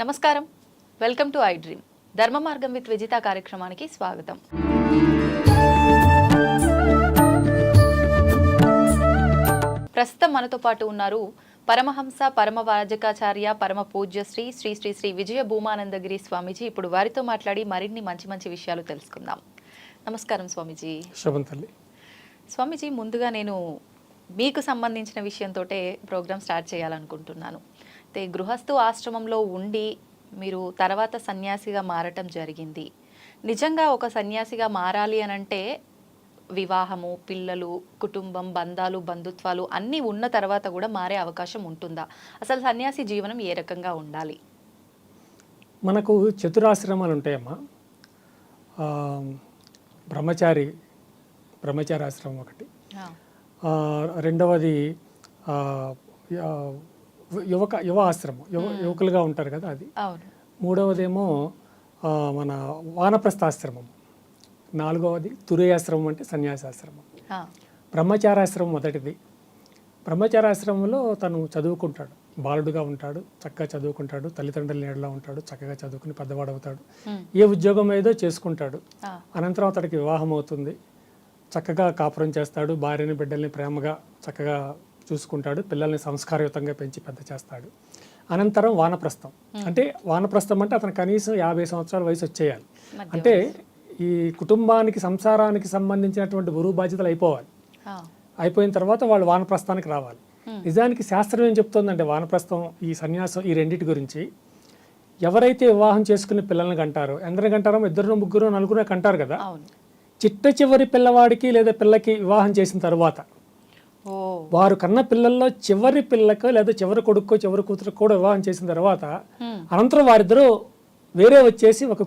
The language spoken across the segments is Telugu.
నమస్కారం, వెల్కమ్ టు ఐ డ్రీమ్. ధర్మ మార్గం విత్ విజిత కార్యక్రమానికి స్వాగతం. ప్రస్తుతం మనతో పాటు ఉన్నారు పరమహంస పరమ వాజకాచార్య పరమ పూజ్య శ్రీ శ్రీ శ్రీ శ్రీ విజయ భూమానందగిరి స్వామీజీ. ఇప్పుడు వారితో మాట్లాడి మరిన్ని మంచి మంచి విషయాలు తెలుసుకుందాం. నమస్కారం స్వామీజీ. శుభంతల్లి. స్వామీజీ, ముందుగా నేను మీకు సంబంధించిన విషయంతో ప్రోగ్రామ్ స్టార్ట్ చేయాలనుకుంటున్నాను. అయితే గృహస్థు ఆశ్రమంలో ఉండి మీరు తర్వాత సన్యాసిగా మారటం జరిగింది. నిజంగా ఒక సన్యాసిగా మారాలి అనంటే వివాహము, పిల్లలు, కుటుంబం, బంధాలు, బంధుత్వాలు అన్నీ ఉన్న తర్వాత కూడా మారే అవకాశం ఉంటుందా? అసలు సన్యాసి జీవనం ఏ రకంగా ఉండాలి? మనకు చతురాశ్రమాలు ఉంటాయమ్మా. బ్రహ్మచారాశ్రమం ఒకటి, రెండవది యువ ఆశ్రమం, యువకులుగా ఉంటారు కదా అది. మూడవదేమో మన వానప్రస్థాశ్రమం. నాలుగవది తురేయాశ్రమం అంటే సన్యాసాశ్రమం. బ్రహ్మచారాశ్రమం మొదటిది. బ్రహ్మచారాశ్రమంలో తను చదువుకుంటాడు, బాలుడుగా ఉంటాడు, చక్కగా చదువుకుంటాడు, తల్లిదండ్రుల నీడలో ఉంటాడు, చక్కగా చదువుకుని పెద్దవాడవుతాడు, ఏ ఉద్యోగం ఏదో చేసుకుంటాడు. అనంతరం అతడికి వివాహం అవుతుంది, చక్కగా కాపురం చేస్తాడు, భార్యని బిడ్డల్ని ప్రేమగా చక్కగా చూసుకుంటాడు, పిల్లల్ని సంస్కారయుతంగా పెంచి పెద్ద చేస్తాడు. అనంతరం వానప్రస్థం. అంటే వానప్రస్థం అంటే అతను కనీసం 50 సంవత్సరాల వయసు వచ్చేయాలి. అంటే ఈ కుటుంబానికి సంసారానికి సంబంధించినటువంటి బరువు బాధ్యతలు అయిపోవాలి. అయిపోయిన తర్వాత వాళ్ళు వానప్రస్థానికి రావాలి. నిజానికి శాస్త్రం ఏం చెప్తుందంటే వానప్రస్థం, ఈ సన్యాసం, ఈ రెండింటి గురించి ఎవరైతే వివాహం చేసుకుని పిల్లల్ని కంటారో, ఎందరిని కంటారో, 2, 3, 4 కంటారు కదా, చిట్ట చివరి పిల్లవాడికి లేదా పిల్లకి వివాహం చేసిన తర్వాత వారు కన్న పిల్లల్లో చివరి పిల్లకు లేదా చివరి కొడుకు చివరి కూతురు కూడా వివాహం చేసిన తర్వాత అనంతరం వారిద్దరూ వేరే వచ్చేసి ఒక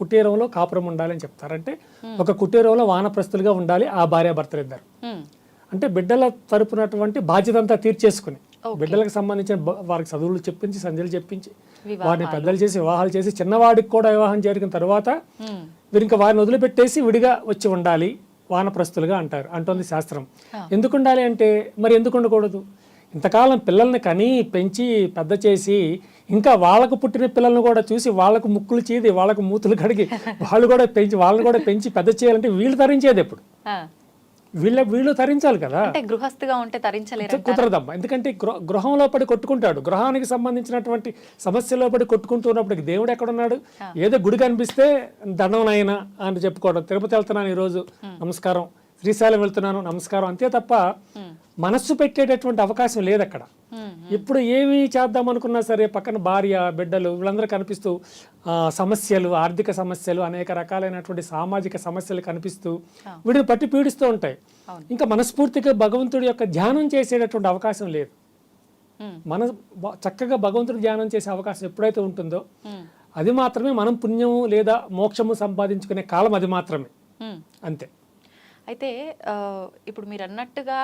కుటీరంలో కాపురం ఉండాలని చెప్తారంటే ఒక కుటీరంలో వానప్రస్తులుగా ఉండాలి ఆ భార్యాభర్తలు ఇద్దరు. అంటే బిడ్డల తరపునటువంటి బాధ్యత అంతా తీర్చేసుకుని, బిడ్డలకు సంబంధించిన వారికి చదువులు చెప్పించి, సంధ్యలు చెప్పించి, వారిని పెద్దలు చేసి వివాహాలు చేసి, చిన్నవాడికి కూడా వివాహం జరిగిన తర్వాత వీరు ఇంకా వారిని వదిలిపెట్టేసి విడిగా వచ్చి ఉండాలి, వానప్రస్తులుగా అంటారు అంటోంది శాస్త్రం. ఎందుకు ఉండాలి అంటే మరి ఎందుకు ఉండకూడదు? ఇంతకాలం పిల్లల్ని కని పెంచి పెద్ద చేసి ఇంకా వాళ్ళకు పుట్టిన పిల్లల్ని కూడా చూసి వాళ్ళకు ముక్కులు చీది వాళ్ళకు మూతులు కడిగి వాళ్ళని కూడా పెంచి పెద్ద చేయాలంటే వీళ్ళు తరించేది ఎప్పుడు? వీళ్ళు తరించాలి కదా. గృహస్థుగా ఉంటే తరించలేరు, కుదరదమ్మా. ఎందుకంటే గృహంలో పడి కొట్టుకుంటాడు, గృహానికి సంబంధించినటువంటి సమస్యలో పడి కొట్టుకుంటున్నప్పటికి దేవుడు ఎక్కడున్నాడు? ఏదో గుడి కనిపిస్తే దండం అని చెప్పుకోవడం, తిరుపతి వెళ్తున్నాను ఈరోజు నమస్కారం, శ్రీశైలం వెళ్తున్నాను నమస్కారం, అంతే తప్ప మనస్సు పెట్టేటటువంటి అవకాశం లేదు అక్కడ. ఇప్పుడు ఏమి చేద్దాం అనుకున్నా సరే పక్కన భార్య, బిడ్డలు వీళ్ళందరూ కనిపిస్తూ సమస్యలు, ఆర్థిక సమస్యలు, అనేక రకాలైనటువంటి సామాజిక సమస్యలు కనిపిస్తూ వీడిని పట్టి పీడిస్తూ ఉంటాయి. ఇంకా మనస్ఫూర్తిగా భగవంతుడి యొక్క ధ్యానం చేసేటటువంటి అవకాశం లేదు. చక్కగా భగవంతుడి ధ్యానం చేసే అవకాశం ఎప్పుడైతే ఉంటుందో అది మాత్రమే మనం పుణ్యము లేదా మోక్షము సంపాదించుకునే కాలం, అది మాత్రమే, అంతే. అయితే ఇప్పుడు మీరు అన్నట్టుగా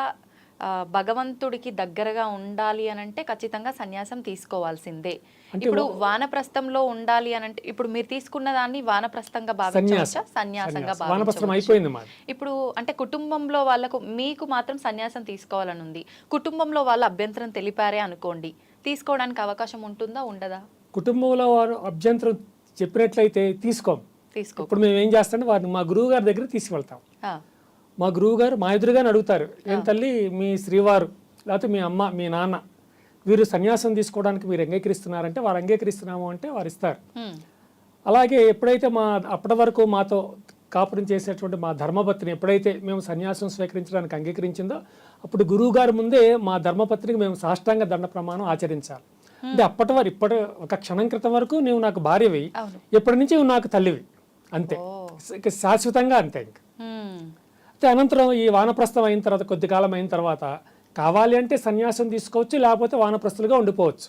భగవంతుడికి దగ్గరగా ఉండాలి అనంటే ఖచ్చితంగా సన్యాసం తీసుకోవాల్సిందే. ఇప్పుడు వానప్రస్థంలో ఉండాలి అనంటే ఇప్పుడు మీరు తీసుకున్న దాన్ని వానప్రస్థంగా భావించవచ్చా, సన్యాసంగా భావించవచ్చా? ఇప్పుడు అంటే కుటుంబంలో వాళ్ళకు, మీకు మాత్రం సన్యాసం తీసుకోవాలని ఉంది, కుటుంబంలో వాళ్ళు అభ్యంతరం తెలిపారే అనుకోండి, తీసుకోవడానికి అవకాశం ఉంటుందా, ఉండదా? కుటుంబంలో వారు అభ్యంతరం చెప్పినట్లయితే తీసుకో. ఇప్పుడు మేము ఏం చేస్తామంటే వారిని మా గురువు గారి దగ్గర తీసుకెళ్తాం. మా గురువు గారు మా ఎదురుగానే అడుగుతారు, ఏం తల్లి మీ శ్రీవారు లేకపోతే మీ అమ్మ, మీ నాన్న వీరు సన్యాసం తీసుకోవడానికి మీరు అంగీకరిస్తున్నారంటే వారు అంగీకరిస్తున్నాము అంటే వారు ఇస్తారు. అలాగే ఎప్పుడైతే అప్పటి వరకు మాతో కాపురం చేసేటువంటి మా ధర్మపత్ని ఎప్పుడైతే మేము సన్యాసం స్వీకరించడానికి అంగీకరించిందో అప్పుడు గురువు గారి ముందే మా ధర్మపత్నికి మేము సాష్టాంగ దండ ప్రమాణం ఆచరించాలి. అంటే ఇప్పటి ఒక క్షణం క్రితం వరకు నువ్వు నాకు భార్యవి, ఎప్పటి నుంచి నువ్వు నాకు తల్లివి, అంతే, శాశ్వతంగా అంతే. ఇంకా అయితే అనంతరం ఈ వానప్రస్థం అయిన తర్వాత కొద్ది కాలం అయిన తర్వాత కావాలి అంటే సన్యాసం తీసుకోవచ్చు, లేకపోతే వానప్రస్తులుగా ఉండిపోవచ్చు.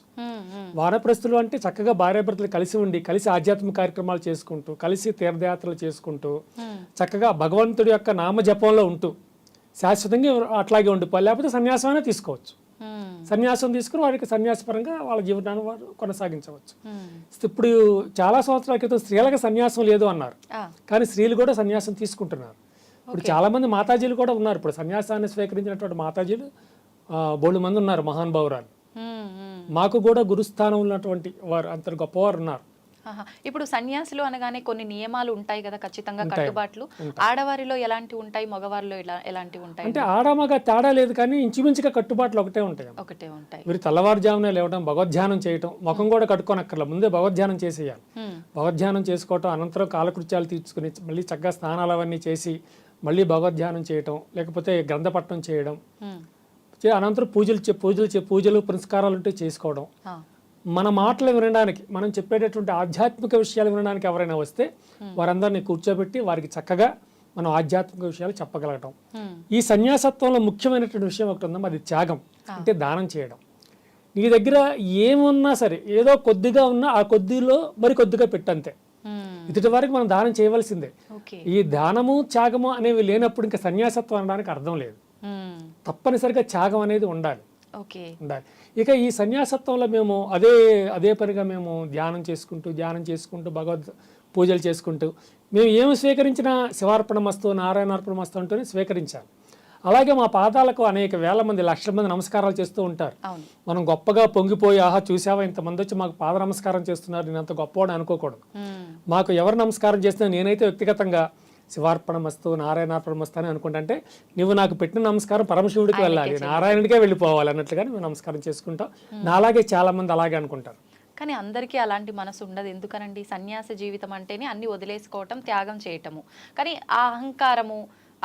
వానప్రస్తులు అంటే చక్కగా భార్యాభర్తలు కలిసి ఉండి, కలిసి ఆధ్యాత్మిక కార్యక్రమాలు చేసుకుంటూ, కలిసి తీర్థయాత్రలు చేసుకుంటూ, చక్కగా భగవంతుడి యొక్క నామజపంలో ఉంటూ శాశ్వతంగా అట్లాగే ఉండిపోవాలి. లేకపోతే సన్యాసమైనా తీసుకోవచ్చు. సన్యాసం తీసుకుని వారికి సన్యాసపరంగా వాళ్ళ జీవనాన్ని వారు కొనసాగించవచ్చు. ఇప్పుడు చాలా సంవత్సరాల క్రితం స్త్రీలకు సన్యాసం లేదు అన్నారు, కానీ స్త్రీలు కూడా సన్యాసం తీసుకుంటున్నారు. ఇప్పుడు చాలా మంది మాతాజీలు కూడా ఉన్నారు. ఇప్పుడు సన్యాసాన్ని స్వీకరించినటువంటి మాతాజీలు బోళ్ళు మంది ఉన్నారు, మహానుభావురాలు. మాకు కూడా గురుస్థానం ఉన్నటువంటి వారు అంత గొప్పవారు ఉన్నారు. ఇప్పుడు సన్యాసులు అనగానే కొన్ని నియమాలు ఉంటాయి కదా, ఖచ్చితంగా కట్టుబాట్లు. ఆడవారిలో ఎలాంటి ఉంటాయి, మగవారిలో ఎలాంటి ఉంటాయి? అంటే ఆడమగ తేడా లేదు, కానీ ఇంచుమించుగా కట్టుబాట్లు ఒకటే ఉంటాయి. మీరు తెల్లవారుజామునే లేవడం, భగవద్ధ్యానం చేయటం, ముఖం కూడా కట్టుకోనక్కర్లా, ముందే భగవద్ధ్యానం చేసేయాలి. భగవద్ధ్యానం చేసుకోవటం, అనంతరం కాలకృత్యాలు తీర్చుకుని మళ్ళీ చక్కగా స్నానాలు అవన్నీ చేసి మళ్ళీ భగవద్ధ్యానం చేయటం, లేకపోతే గ్రంథపట్టణం చేయడం, అనంతరం పూజలు పురస్కారాలు ఉంటే చేసుకోవడం. మన మాటలు వినడానికి, మనం చెప్పేటటువంటి ఆధ్యాత్మిక విషయాలు వినడానికి ఎవరైనా వస్తే వారందరినీ కూర్చోబెట్టి వారికి చక్కగా మనం ఆధ్యాత్మిక విషయాలు చెప్పగలగటం. ఈ సన్యాసత్వంలో ముఖ్యమైనటువంటి విషయం ఒకటి ఉందా, అది త్యాగం, అంటే దానం చేయడం. నీ దగ్గర ఏమున్నా సరే, ఏదో కొద్దిగా ఉన్నా ఆ కొద్దిలో మరి కొద్దిగా పెట్టంతే. ఇటు వరకు మనం దానం చేయవలసిందే. ఈ దానము త్యాగము అనేవి లేనప్పుడు ఇంకా సన్యాసత్వం అనడానికి అర్థం లేదు. తప్పనిసరిగా త్యాగం అనేది ఉండాలి. ఇక ఈ సన్యాసత్వంలో మేము అదే పనిగా మేము ధ్యానం చేసుకుంటూ భగవద్ పూజలు చేసుకుంటూ మేము ఏమి స్వీకరించినా శివార్పణమస్తు నారాయణార్పణమస్తు అంటూనే స్వీకరించాలి. అలాగే మా పాదాలకు అనేక వేల మంది, లక్షల మంది నమస్కారాలు చేస్తూ ఉంటారు. మనం గొప్పగా పొంగిపోయి, ఆహా చూసావా ఇంతమంది వచ్చి మాకు పాద నమస్కారం చేస్తున్నారు, నేను అంత గొప్పవాడు అనుకోకూడదు. మాకు ఎవరు నమస్కారం చేసినా నేనైతే వ్యక్తిగతంగా శివార్పణమస్తు నారాయణార్పణమస్తు అని అనుకుంటే, నువ్వు నాకు పెట్టిన నమస్కారం పరమశివుడికి వెళ్ళాలి, నారాయణుడికే వెళ్ళిపోవాలి అన్నట్లుగా మేము నమస్కారం చేసుకుంటాం. నాలాగే చాలా మంది అలాగే అనుకుంటారు. కానీ అందరికీ అలాంటి మనసు ఉండదు. ఎందుకనండి, సన్యాస జీవితం అంటేనే అన్ని వదిలేసుకోవటం, త్యాగం చేయటము. కానీ ఆ అహంకారము,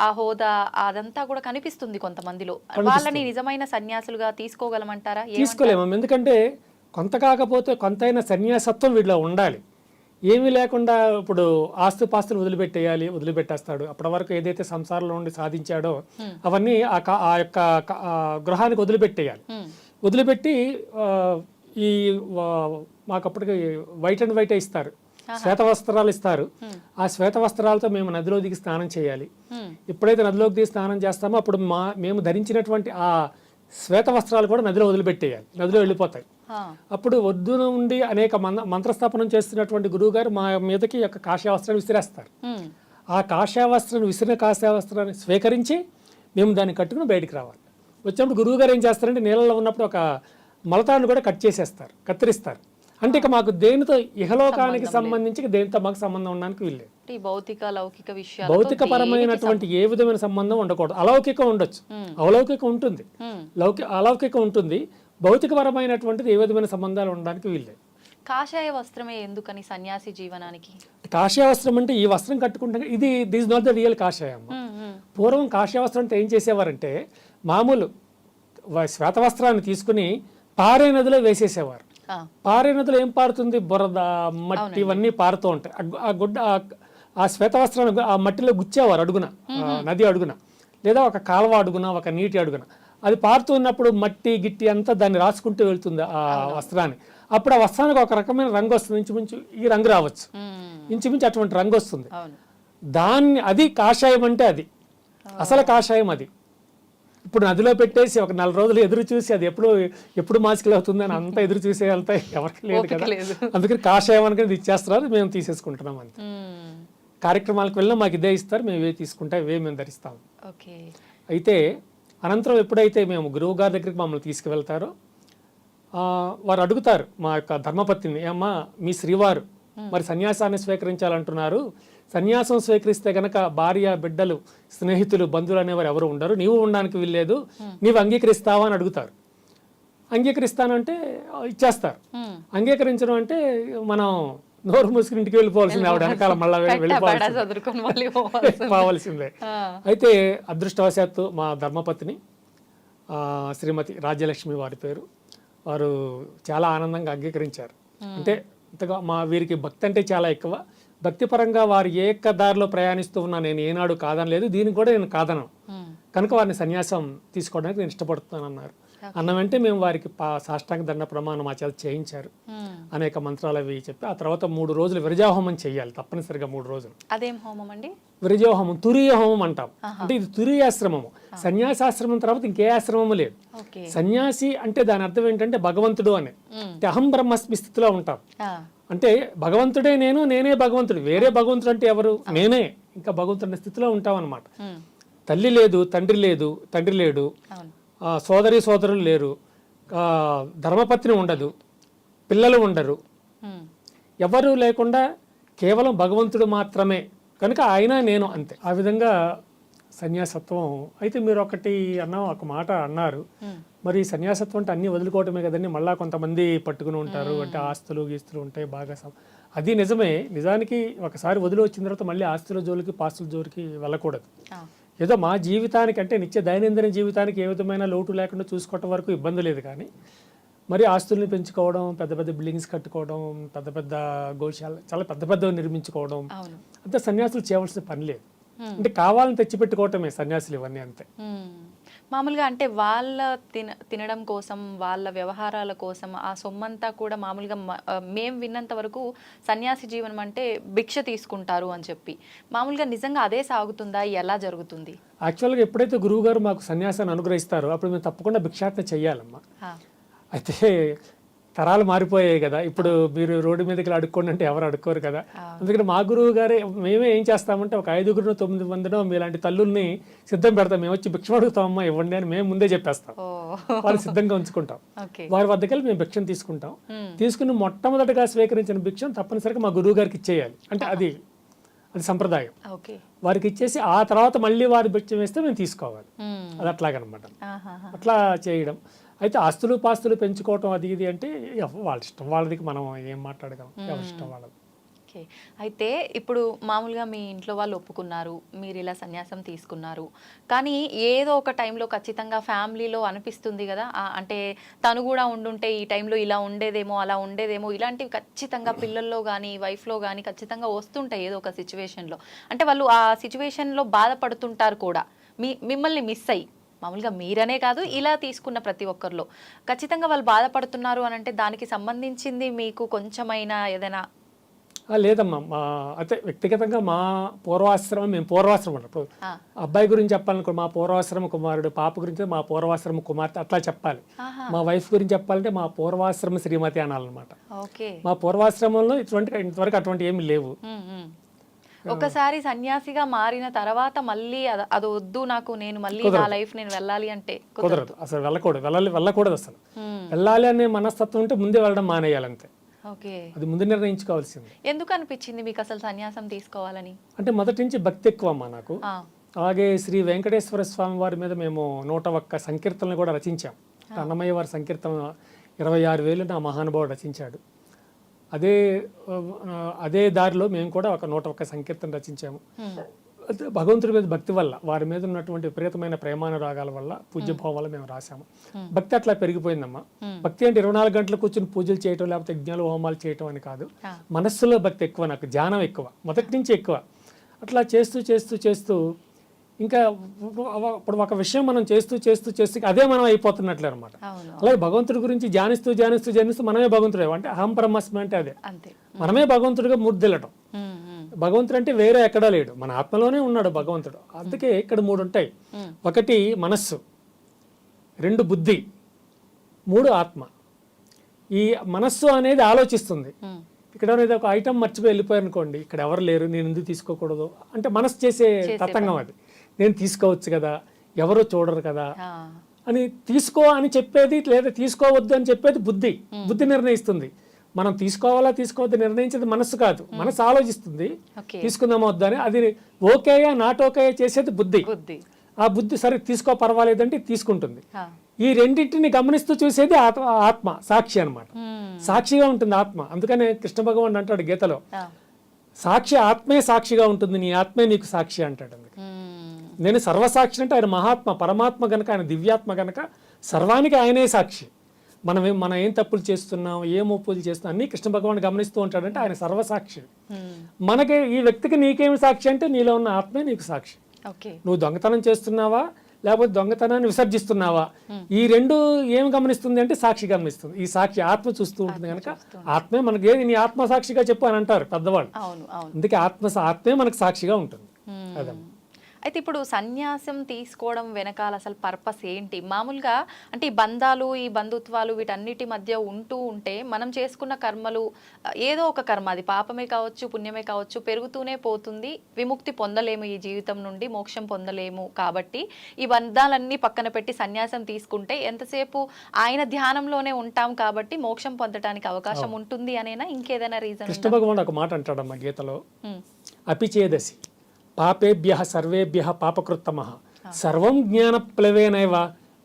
ఆ హోదా, అదంతా కూడా కనిపిస్తుంది కొంతమందిలో. వాళ్ళని నిజమైన సన్యాసులుగా తీసుకోగలమంటారా? తీసుకోలేము. ఎందుకంటే కొంత కాకపోతే కొంతైనా సన్యాసత్వం వీటిలో ఉండాలి. ఏమీ లేకుండా ఇప్పుడు ఆస్తుపాస్తులు వదిలిపెట్టేస్తాడు. అప్పటి వరకు ఏదైతే సంసారంలో ఉండి సాధించాడో అవన్నీ ఆ యొక్క గృహానికి వదిలిపెట్టేయాలి. వదిలిపెట్టి ఈ మాకు అప్పటికి వైట్ అండ్ వైట్ ఇస్తారు, శ్వేత వస్త్రాలు ఇస్తారు. ఆ శ్వేత వస్త్రాలతో మేము నదిలో దిగి స్నానం చేయాలి. ఎప్పుడైతే నదిలోకి దిగి స్నానం చేస్తామో అప్పుడు మేము ధరించినటువంటి ఆ శ్వేత వస్త్రాలు కూడా నదిలో వదిలిపెట్టేయాలి, నదిలో వెళ్ళిపోతాయి. అప్పుడు ఒడ్డున ఉండి అనేక మంత్రస్థాపనం చేస్తున్నటువంటి గురువు గారు మా మీదకి యొక్క కాషాయ వస్త్రాన్ని విసిరేస్తారు. ఆ కాషాయ వస్త్రాన్ని కాషాయ వస్త్రాన్ని స్వీకరించి మేము దాన్ని కట్టుకుని బయటికి రావాలి. వచ్చినప్పుడు గురువు గారు ఏం చేస్తారంటే నీళ్ళలో ఉన్నప్పుడు ఒక మొలతాన్ని కూడా కత్తిరిస్తారు. అంటే ఇక మాకు దేనితో ఇహలోకానికి సంబంధించి దేనితో మాకు సంబంధం ఉండడానికి వీల్లేదు. భౌతిక పరమైనటువంటి ఏ విధమైన సంబంధం ఉండకూడదు. అలౌకికం ఉండొచ్చు, అవలౌకికం ఉంటుంది, అలౌకికం ఉంటుంది. భౌతిక పరమైనటువంటిది ఏ విధమైన సంబంధాలు ఉండడానికి వీల్లేదు. కాషాయ వస్త్రమే ఎందుకని సన్యాసి జీవనానికి? కాషాయ వస్త్రం అంటే ఈ వస్త్రం కట్టుకుంటే దిస్ నాట్ ద రియల్ కాషాయం. పూర్వం కాషాయ వస్త్రం అంటే ఏం చేసేవారంటే మామూలు శ్వేత వస్త్రాన్ని తీసుకుని పారే నదిలో వేసేసేవారు. పారే నదిలో ఏం పారుతుంది? బురద, మట్టి ఇవన్నీ పారుతూ ఉంటాయి. ఆ శ్వేత వస్త్రాన్ని ఆ మట్టిలో గుచ్చేవారు అడుగున, నది అడుగున, లేదా ఒక కాలువ అడుగున, ఒక నీటి అడుగున. అది పారుతున్నప్పుడు మట్టి గిట్టి అంతా దాన్ని రాసుకుంటూ వెళ్తుంది ఆ వస్త్రాన్ని. అప్పుడు ఆ వస్త్రానికి ఒక రకమైన రంగు వస్తుంది, ఇంచుమించు ఈ రంగు రావచ్చు, ఇంచుమించు అటువంటి రంగు వస్తుంది. అది కాషాయం అంటే అది అసలు కాషాయం. అది ఇప్పుడు నదిలో పెట్టేసి ఒక 4 రోజులు ఎదురు చూసి అది ఎప్పుడు మాసికలు అవుతుంది అని అంతా ఎదురు చూసే వెళ్తాయి ఎవరికి లేదు కదా. అందుకని కాషాయం అనేది ఇచ్చేస్తున్నారు, మేము తీసేసుకుంటున్నాం అంతే. కార్యక్రమాలకు వెళ్ళినా మాకు ఇదే ఇస్తారు, మేము ఇవే తీసుకుంటాం, ఇవే మేము ధరిస్తాం. అయితే అనంతరం ఎప్పుడైతే మేము గురువు గారి దగ్గరికి మమ్మల్ని తీసుకువెళ్తారో వారు అడుగుతారు మా యొక్క ధర్మపత్నిని, అమ్మా మీ శ్రీవారు మరి సన్యాసాన్ని స్వీకరించాలంటున్నారు, సన్యాసం స్వీకరిస్తే గనక భార్య, బిడ్డలు, స్నేహితులు, బంధువులు అనేవారు ఎవరు ఉండరు, నీవు ఉండడానికి వీల్లేదు, నీవు అంగీకరిస్తావా అని అడుగుతారు. అంగీకరిస్తానంటే ఇచ్చేస్తారు. అంగీకరించడం అంటే మనం నోరు మూసుకుని ఇంటికి వెళ్ళిపోవాల్సిందే, ఆవిడ వెనకాల మళ్ళీ వెళ్ళిపోవాల్సిందే. అయితే అదృష్టవశాత్తు మా ధర్మపత్ని శ్రీమతి రాజ్యలక్ష్మి వారి పేరు, వారు చాలా ఆనందంగా అంగీకరించారు. అంటే ఇంతగా వీరికి భక్తి అంటే చాలా ఎక్కువ. భక్తిపరంగా వారు ఏ యొక్క దారిలో ప్రయాణిస్తూ ఉన్నా నేను ఏనాడు కాదనలేదు, దీనికి కూడా నేను కాదను, కనుక వారిని సన్యాసం తీసుకోవడానికి నేను ఇష్టపడుతున్నాను అన్నారు. అన్న వెంటనే మేము వారికి సాష్టాంగ దండ ప్రమాణం మా చేత చేయించారు. అనేక మంత్రాలు అవి చెప్పి ఆ తర్వాత 3 రోజులు విరజాహోమం చేయాలి తప్పనిసరిగా. 3 రోజులు. అదేం హోమం అండి? విరజాహోమం, తురీయ హోమం అంటాం. అంటే ఇది తురీయాశ్రమము. సన్యాసాశ్రమం తర్వాత ఇంకే ఆశ్రమము లేదు. సన్యాసి అంటే దాని అర్థం ఏంటంటే భగవంతుడు అని, అహం బ్రహ్మస్మి స్థితిలో ఉంటాం. అంటే భగవంతుడే నేనే భగవంతుడు, వేరే భగవంతుడు అంటే ఎవరు? నేనే. ఇంకా భగవంతుడి స్థితిలో ఉంటాం అన్నమాట. తల్లి లేదు, తండ్రి లేడు, సోదరులు లేరు, ధర్మపత్ని ఉండదు, పిల్లలు ఉండరు, ఎవరు లేకుండా కేవలం భగవంతుడు మాత్రమే కనుక ఆయన నేను అంతే. ఆ విధంగా సన్యాసత్వం. అయితే మీరు ఒక మాట అన్నారు, మరి సన్యాసత్వం అంటే అన్నీ వదులుకోవటమే కదండి, మళ్ళీ కొంతమంది పట్టుకుని ఉంటారు, అంటే ఆస్తులు గీస్తులు ఉంటాయి బాగా. అది నిజమే. నిజానికి ఒకసారి వదిలి వచ్చిన తర్వాత మళ్ళీ ఆస్తుల జోలికి పాస్తుల జోలికి వెళ్ళకూడదు. ఏదో మా జీవితానికి అంటే నిత్య దైనందిన జీవితానికి ఏ విధమైన లోటు లేకుండా చూసుకోవటం వరకు ఇబ్బంది లేదు, కానీ మరి ఆస్తుల్ని పెంచుకోవడం, పెద్ద పెద్ద బిల్డింగ్స్ కట్టుకోవడం, పెద్ద పెద్ద గోశాల చాలా పెద్ద పెద్దవి నిర్మించుకోవడం అంతే సన్యాసులు చేయవలసిన పని లేదు. అంటే కావాలని తెచ్చిపెట్టుకోవటమే సన్యాసులు ఇవన్నీ అంతే. మామూలుగా అంటే వాళ్ళ తినడం కోసం, వాళ్ళ వ్యవహారాల కోసం ఆ సొమ్మంతా కూడా మామూలుగా మేము విన్నంత వరకు సన్యాసి జీవనం అంటే భిక్ష తీసుకుంటారు అని చెప్పి, మామూలుగా నిజంగా అదే సాగుతుందా, ఎలా జరుగుతుంది? యాక్చువల్గా ఎప్పుడైతే గురువు గారు మాకు సన్యాసాన్ని అనుగ్రహిస్తారో అప్పుడు మేము తప్పకుండా భిక్షాటన చెయ్యాలమ్మా. అయితే తరాలు మారిపోయాయి కదా, ఇప్పుడు మీరు రోడ్డు మీదకి అడుక్కోండి అంటే ఎవరు అడుక్కోరు కదా. అందుకని మా గురువు గారే మేమే ఏం చేస్తామంటే ఒక 5 9 మందినో మీలాంటి తల్లుల్ని సిద్ధం పెడతాం, మేము వచ్చి భిక్ష అడుగుతామమ్మా ఇవ్వండి అని మేము ముందే చెప్పేస్తాం. వాళ్ళు సిద్ధంగా ఉంచుకుంటాం, వారి వద్దకెళ్ళి మేము భిక్షను తీసుకుంటాం. తీసుకుని మొట్టమొదటిగా స్వీకరించిన భిక్షను తప్పనిసరిగా మా గురువు గారికి ఇచ్చేయాలి. అంటే అది సంప్రదాయం. వారికి ఇచ్చేసి ఆ తర్వాత మళ్ళీ వారి భిక్షం వేస్తే మేము తీసుకోవాలి. అది అట్లాగనమాట. అట్లా చేయడం. అయితే ఆస్తులు పాస్తులు పెంచుకోవటం అది ఇది అంటే వాళ్ళ ఇష్టం వాళ్ళది, మనం ఏం మాట్లాడగలం, ఎవరి ఇష్టం వాళ్ళది. ఓకే. అయితే ఇప్పుడు మామూలుగా మీ ఇంట్లో వాళ్ళు ఒప్పుకున్నారు, మీరు ఇలా సన్యాసం తీసుకున్నారు, కానీ ఏదో ఒక టైంలో ఖచ్చితంగా ఫ్యామిలీలో అనిపిస్తుంది కదా, అంటే తను కూడా ఉండుంటే ఈ టైంలో ఇలా ఉండేదేమో, అలా ఉండేదేమో, ఇలాంటివి ఖచ్చితంగా పిల్లల్లో కానీ వైఫ్లో కానీ ఖచ్చితంగా వస్తుంటాయి ఏదో ఒక సిచ్యువేషన్లో. అంటే వాళ్ళు ఆ సిచ్యువేషన్లో బాధపడుతుంటారు కూడా, మిమ్మల్ని మిస్ అయ్యి. మామూలుగా మీరనే కాదు, ఇలా తీసుకున్న ప్రతి ఒక్కరిలో ఖచ్చితంగా వాళ్ళు బాధపడుతున్నారు అని అంటే దానికి సంబంధించింది మీకు కొంచెమైనా ఏదైనా? లేదమ్మా, అయితే వ్యక్తిగతంగా మా పూర్వాశ్రమం, మేము పూర్వాశ్రమం ఇప్పుడు అబ్బాయి గురించి చెప్పాలనుకో మా పూర్వాశ్రమ కుమారుడు, పాప గురించి మా పూర్వాశ్రమ కుమార్తె అట్లా చెప్పాలి. మా వైఫ్ గురించి చెప్పాలంటే మా పూర్వాశ్రమ శ్రీమతి అనాలన్నమాట. మా పూర్వాశ్రమంలో ఇంతవరకు అటువంటి ఏమి లేవు. ఒకసారి సన్యాసిగా మారిన తర్వాత మళ్ళీ అది వద్దు నాకు, నేను మళ్ళీ నా లైఫ్ నేను వెళ్ళాలి అంటే కుదరదు. అసలు వెళ్ళకూడదు అసలు. వెళ్ళాలి అనే మనస్తత్వం ఉంటే ముందే వెళ్ళడం మానేయాలంతే. అది ముందు నిర్ణయించుకోవాల్సింది. ఎందుకు అనిపించింది మీకు అసలు సన్యాసం తీసుకోవాలని? అంటే మొదటి నుంచి భక్తి ఎక్కువ అమ్మా నాకు. అలాగే శ్రీ వెంకటేశ్వర స్వామి వారి మీద మేము 101 సంకీర్తనలు కూడా రచించాం. అన్నమయ్య వారి సంకీర్తన 26,000 నా మహానుభావుడు రచించాడు. అదే దారిలో మేము కూడా ఒక 101 సంకీర్తన రచించాము. భగవంతుడి మీద భక్తి వల్ల, వారి మీద ఉన్నటువంటి విపరీతమైన ప్రేమానురాగాల వల్ల, పూజ్యభావం వల్ల మేము రాసాము. భక్తి అట్లా పెరిగిపోయిందమ్మా. భక్తి అంటే 24 గంటలు కూర్చొని పూజలు చేయటం, లేకపోతే యజ్ఞాలు హోమాలు చేయటం అని కాదు. మనస్సులో భక్తి ఎక్కువ, నాకు ధ్యానం ఎక్కువ, మొదటి నుంచి ఎక్కువ. అట్లా చేస్తూ చేస్తూ చేస్తూ ఇంకా ఇప్పుడు ఒక విషయం మనం చేస్తూ చేస్తూ చేస్తూ అదే మనం అయిపోతున్నట్లే అనమాట. అలాగే భగవంతుడి గురించి ధ్యానిస్తూ ధ్యానిస్తూ ధ్యానిస్తూ మనమే భగవంతుడే. అంటే అహం బ్రహ్మాస్మి అంటే అదే, మనమే భగవంతుడిగా మూర్తిల్లటం. భగవంతుడు అంటే వేరే ఎక్కడా లేడు, మన ఆత్మలోనే ఉన్నాడు భగవంతుడు. అందుకే ఇక్కడ 3 ఉంటాయి. 1 మనస్సు, 2 బుద్ధి, 3 ఆత్మ. ఈ మనస్సు అనేది ఆలోచిస్తుంది. ఇక్కడ అనేది ఒక ఐటమ్ మర్చిపోయి వెళ్ళిపోయారు అనుకోండి, ఇక్కడ ఎవరు లేరు, నేను ఎందుకు తీసుకోకూడదు అంటే మనస్సు చేసే తతంగం అది. నేను తీసుకోవచ్చు కదా, ఎవరో చూడరు కదా అని తీసుకో అని చెప్పేది, లేదా తీసుకోవద్దు అని చెప్పేది బుద్ధి నిర్ణయిస్తుంది. మనం తీసుకోవాలా తీసుకోవద్దు నిర్ణయించేది మనస్సు కాదు. మనస్సు ఆలోచిస్తుంది తీసుకుందామా వద్దా అని. అది ఓకేయా నాట్ ఓకే చేసేది బుద్ధి. ఆ బుద్ధి సరే తీసుకో పర్వాలేదంటే తీసుకుంటుంది. ఈ రెండింటిని గమనిస్తూ చూసేది ఆత్మ, సాక్షి అన్నమాట. సాక్షిగా ఉంటుంది ఆత్మ. అందుకనే కృష్ణ భగవానుడు అంటాడు గీతలో, సాక్షి ఆత్మే సాక్షిగా ఉంటుంది, నీ ఆత్మే నీకు సాక్షి అంటాడు. నేను సర్వసాక్షి అంటే ఆయన మహాత్మ, పరమాత్మ గనక, ఆయన దివ్యాత్మ గనక సర్వానికి ఆయనే సాక్షి. మనం ఏం తప్పులు చేస్తున్నాం, ఏం ఒప్పులు చేస్తున్నాం అన్ని కృష్ణ భగవాన్ గమనిస్తూ ఉంటాడంటే ఆయన సర్వసాక్షి. మనకి ఈ వ్యక్తికి నీకేమి సాక్షి అంటే నీలో ఉన్న ఆత్మే నీకు సాక్షి. నువ్వు దొంగతనం చేస్తున్నావా లేకపోతే దొంగతనాన్ని విసర్జిస్తున్నావా, ఈ 2 ఏం గమనిస్తుంది అంటే సాక్షి గమనిస్తుంది. ఈ సాక్షి ఆత్మ చూస్తూ ఉంటుంది కనుక ఆత్మే మనకి నీ ఆత్మ సాక్షిగా చెప్పు అని అంటారు పెద్దవాళ్ళు. అందుకే ఆత్మే మనకు సాక్షిగా ఉంటుంది. అదే అయితే ఇప్పుడు సన్యాసం తీసుకోవడం వెనకాల అసలు పర్పస్ ఏంటి? మామూలుగా అంటే ఈ బంధాలు, ఈ బంధుత్వాలు వీటన్నిటి మధ్య ఉంటూ ఉంటే మనం చేసుకున్న కర్మలు ఏదో ఒక కర్మ, అది పాపమే కావచ్చు, పుణ్యమే కావచ్చు, పెరుగుతూనే పోతుంది. విముక్తి పొందలేము, ఈ జీవితం నుండి మోక్షం పొందలేము. కాబట్టి ఈ బంధాలన్నీ పక్కన పెట్టి సన్యాసం తీసుకుంటే ఎంతసేపు ఆయన ధ్యానంలోనే ఉంటాం కాబట్టి మోక్షం పొందడానికి అవకాశం ఉంటుంది అనేనా, ఇంకేదైనా రీజన్? కృష్ణ భగవానుడు ఒక మాట అంటాడమ్మా గీతలో, అపిచేదసి పాపేభ్య సర్వేభ్య పాపకృత్తమః సర్వం జ్ఞాన ప్లవేనైవ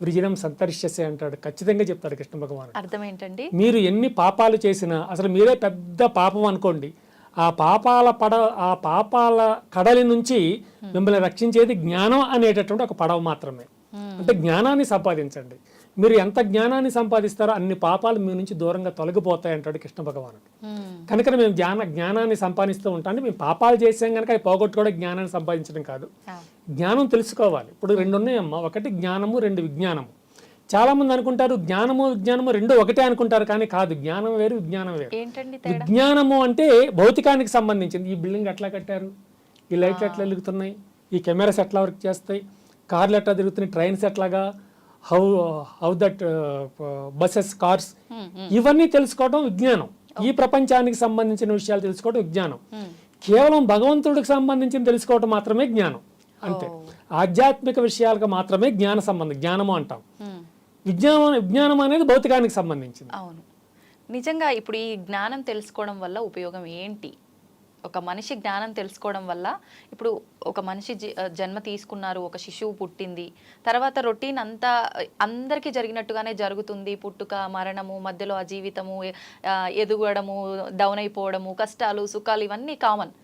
వృజినం సంతరిష్యసే అంటాడు. ఖచ్చితంగా చెప్తాడు కృష్ణ భగవానుడు. అర్థం ఏంటండి? మీరు ఎన్ని పాపాలు చేసినా, అసలు మీరే పెద్ద పాపం అనుకోండి, ఆ పాపాల కడలి నుంచి మిమ్మల్ని రక్షించేది జ్ఞానం అనేటటువంటి ఒక పడవ మాత్రమే. అంటే జ్ఞానాన్ని సంపాదించండి. మీరు ఎంత జ్ఞానాన్ని సంపాదిస్తారో అన్ని పాపాలు మీ నుంచి దూరంగా తొలగిపోతాయి అంటాడు కృష్ణ భగవానుడు. కనుక మేము జ్ఞానాన్ని సంపాదిస్తూ ఉంటాం. అంటే మేము పాపాలు చేసాం కనుక అవి పోగొట్టుకోవడం జ్ఞానాన్ని సంపాదించడం కాదు, జ్ఞానం తెలుసుకోవాలి. ఇప్పుడు రెండు ఉన్నాయమ్మా, ఒకటి జ్ఞానము, రెండు విజ్ఞానము. చాలా మంది అనుకుంటారు జ్ఞానము విజ్ఞానము రెండు ఒకటే అనుకుంటారు, కానీ కాదు. జ్ఞానం వేరు, విజ్ఞానం వేరు. విజ్ఞానము అంటే భౌతికానికి సంబంధించింది. ఈ బిల్డింగ్ ఎట్లా కట్టారు, ఈ లైట్లు ఎట్లా వెలుగుతున్నాయి, ఈ కెమెరాస్ ఎట్లా వర్క్ చేస్తాయి, కార్లు ఎట్లా తిరుగుతున్నాయి, ట్రైన్స్ ఎట్లాగా, హౌ దట్ బసెస్, కార్స్, ఇవన్నీ తెలుసుకోవడం విజ్ఞానం. ఈ ప్రపంచానికి సంబంధించిన విషయాలు తెలుసుకోవడం విజ్ఞానం. కేవలం భగవంతుడికి సంబంధించిన తెలుసుకోవడం మాత్రమే జ్ఞానం, అంతే. ఆధ్యాత్మిక విషయాలకు మాత్రమే జ్ఞానము అంటాం. విజ్ఞానం అనేది భౌతికానికి సంబంధించింది. అవును. నిజంగా ఇప్పుడు ఈ జ్ఞానం తెలుసుకోవడం వల్ల ఉపయోగం ఏంటి? ఒక మనిషి జ్ఞానం తెలుసుకోవడం వల్ల, ఇప్పుడు ఒక మనిషి జన్మ తీసుకున్నారు, ఒక శిశువు పుట్టింది, తర్వాత రొటీన్ అంతా అందరికీ జరిగినట్టుగానే జరుగుతుంది. పుట్టుక, మరణము, మధ్యలో ఆ జీవితము, ఎదుగడము, డౌన్ అయిపోవడము, కష్టాలు, సుఖాలు, ఇవన్నీ కామన్.